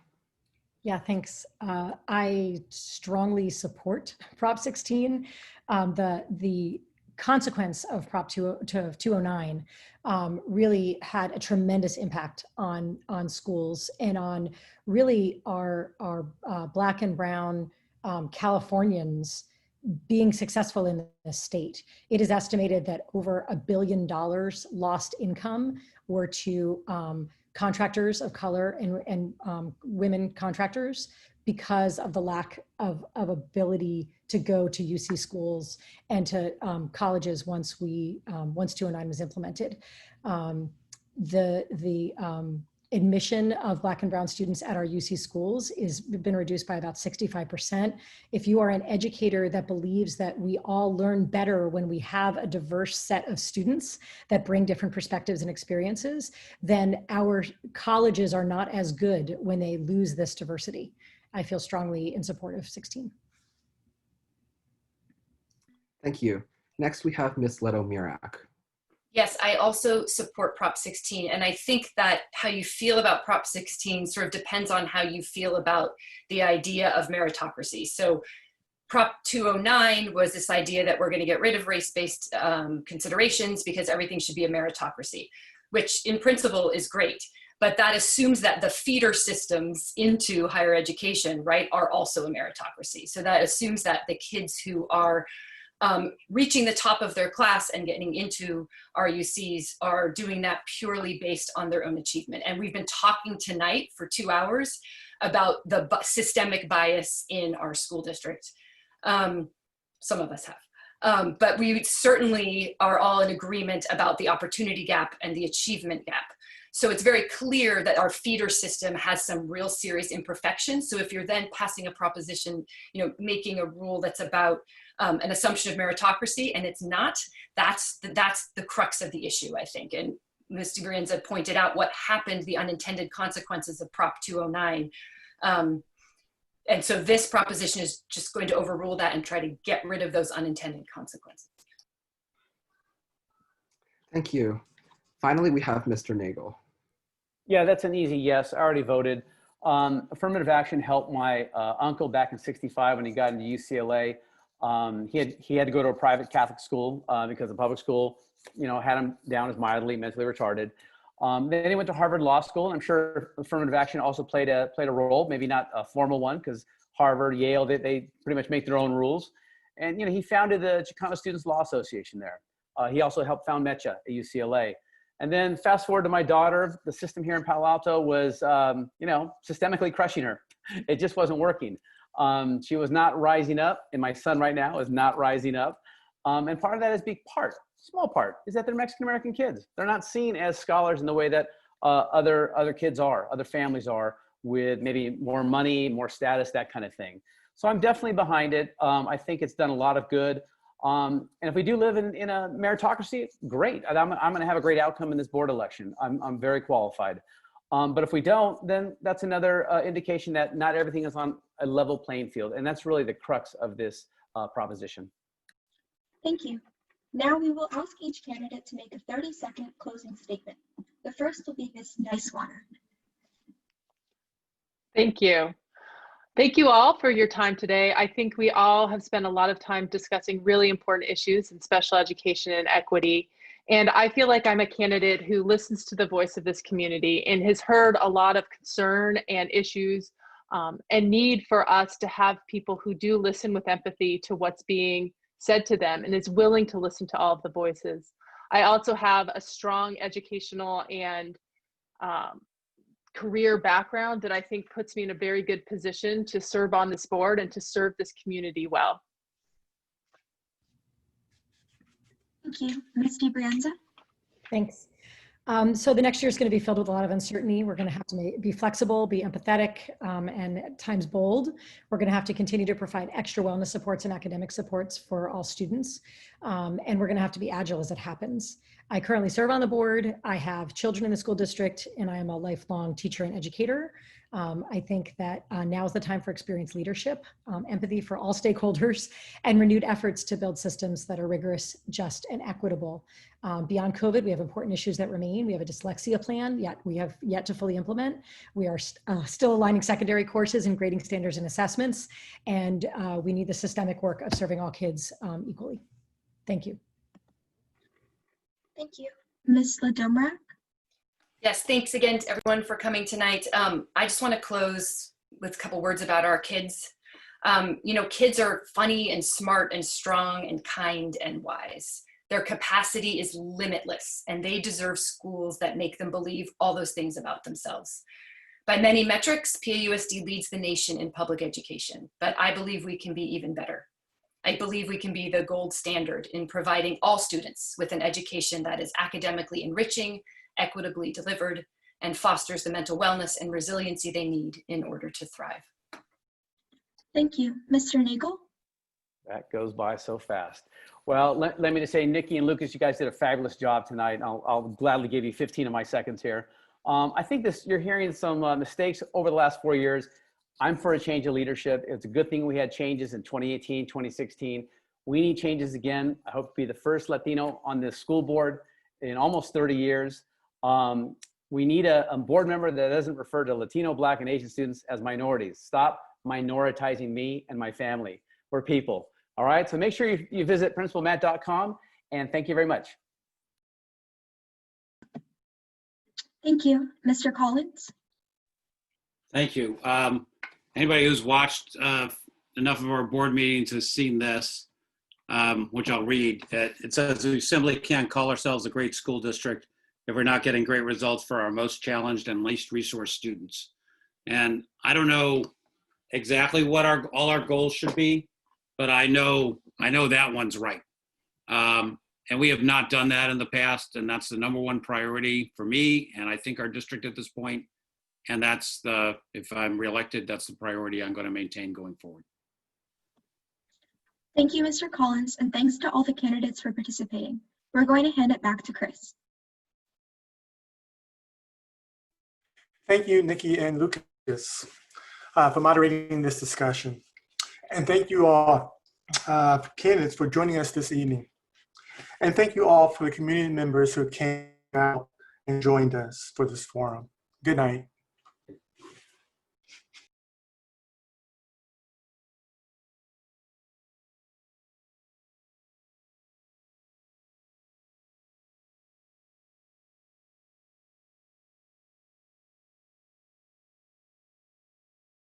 Yeah, thanks. I strongly support Prop 16. The consequence of Prop 209 really had a tremendous impact on schools and on really our Black and Brown Californians being successful in the state. It is estimated that over $1 billion lost income were to contractors of color and women contractors because of the lack of ability to go to UC schools and to colleges once 209 was implemented. The admission of Black and Brown students at our UC schools has been reduced by about 65%. If you are an educator that believes that we all learn better when we have a diverse set of students that bring different perspectives and experiences, then our colleges are not as good when they lose this diversity. I feel strongly in support of 16. Thank you. Next, we have Ms. Ladomirak. Yes, I also support Prop 16. And I think that how you feel about Prop 16 sort of depends on how you feel about the idea of meritocracy. So Prop 209 was this idea that we're going to get rid of race-based considerations because everything should be a meritocracy, which in principle is great. But that assumes that the feeder systems into higher education, right, are also a meritocracy. So that assumes that the kids who are reaching the top of their class and getting into our UCs are doing that purely based on their own achievement. And we've been talking tonight for 2 hours about the systemic bias in our school district. Some of us have. But we certainly are all in agreement about the opportunity gap and the achievement gap. So it's very clear that our feeder system has some real serious imperfections. So if you're then passing a proposition, making a rule that's about an assumption of meritocracy, and it's not, that's the crux of the issue, I think. And Ms. DiBrienza pointed out what happened, the unintended consequences of Prop 209. And so this proposition is just going to overrule that and try to get rid of those unintended consequences. Thank you. Finally, we have Mr. Nagle. Yeah, that's an easy yes. I already voted. Affirmative action helped my uncle back in '65 when he got into UCLA. He had to go to a private Catholic school because the public school, had him down as mildly mentally retarded. Then he went to Harvard Law School, and I'm sure affirmative action also played a role, maybe not a formal one, because Harvard, Yale, they pretty much make their own rules. And he founded the Chicano Students Law Association there. He also helped found MECHA at UCLA. And then fast forward to my daughter, the system here in Palo Alto was, systemically crushing her. It just wasn't working. She was not rising up, and my son right now is not rising up. And part of that is small part, is that they're Mexican-American kids. They're not seen as scholars in the way that other kids are, other families are, with maybe more money, more status, that kind of thing. So I'm definitely behind it. I think it's done a lot of good. And if we do live in a meritocracy, great. I'm going to have a great outcome in this board election. I'm very qualified. But if we don't, then that's another indication that not everything is on a level playing field. And that's really the crux of this proposition. Thank you. Now we will ask each candidate to make a 30-second closing statement. The first will be Ms. Nisewaner. Thank you. Thank you all for your time today. I think we all have spent a lot of time discussing really important issues in special education and equity. And I feel like I'm a candidate who listens to the voice of this community and has heard a lot of concern and issues and need for us to have people who do listen with empathy to what's being said to them and is willing to listen to all of the voices. I also have a strong educational and career background that I think puts me in a very good position to serve on this board and to serve this community well. Thank you. Ms. DiBrienza? Thanks. So the next year is going to be filled with a lot of uncertainty. We're going to have to be flexible, be empathetic, and at times bold. We're going to have to continue to provide extra wellness supports and academic supports for all students. And we're going to have to be agile as it happens. I currently serve on the board. I have children in the school district, and I am a lifelong teacher and educator. I think that now is the time for experienced leadership, empathy for all stakeholders, and renewed efforts to build systems that are rigorous, just, and equitable. Beyond COVID, we have important issues that remain. We have a dyslexia plan, yet we have yet to fully implement. We are still aligning secondary courses and grading standards and assessments, and we need the systemic work of serving all kids equally. Thank you. Thank you. Ms. Ladomirak? Yes, thanks again to everyone for coming tonight. I just want to close with a couple words about our kids. You know, kids are funny and smart and strong and kind and wise. Their capacity is limitless, and they deserve schools that make them believe all those things about themselves. By many metrics, PAUSD leads the nation in public education, but I believe we can be even better. I believe we can be the gold standard in providing all students with an education that is academically enriching, equitably delivered, and fosters the mental wellness and resiliency they need in order to thrive. Thank you. Mr. Nagle? That goes by so fast. Well, let me just say, Nikki and Lucas, you guys did a fabulous job tonight. I'll gladly give you 15 of my seconds here. I think you're hearing some mistakes over the last 4 years. I'm for a change of leadership. It's a good thing we had changes in 2018, 2016. We need changes again. I hope to be the first Latino on this school board in almost 30 years. We need a board member that doesn't refer to Latino, Black, and Asian students as minorities. Stop minoritizing me and my family. We're people. All right, so make sure you visit principalmatt.com, and thank you very much. Thank you. Mr. Collins? Thank you. Anybody who's watched enough of our board meetings has seen this, which I'll read. It says, we simply can't call ourselves a great school district if we're not getting great results for our most challenged and least resourced students. And I don't know exactly what all our goals should be, but I know that one's right. And we have not done that in the past, and that's the #1 priority for me, and I think our district at this point. And that's if I'm reelected, that's the priority I'm going to maintain going forward. Thank you, Mr. Collins, and thanks to all the candidates for participating. We're going to hand it back to Chris. Thank you, Nikki and Lucas, for moderating this discussion. And thank you all, candidates, for joining us this evening. And thank you all for the community members who came out and joined us for this forum. Good night.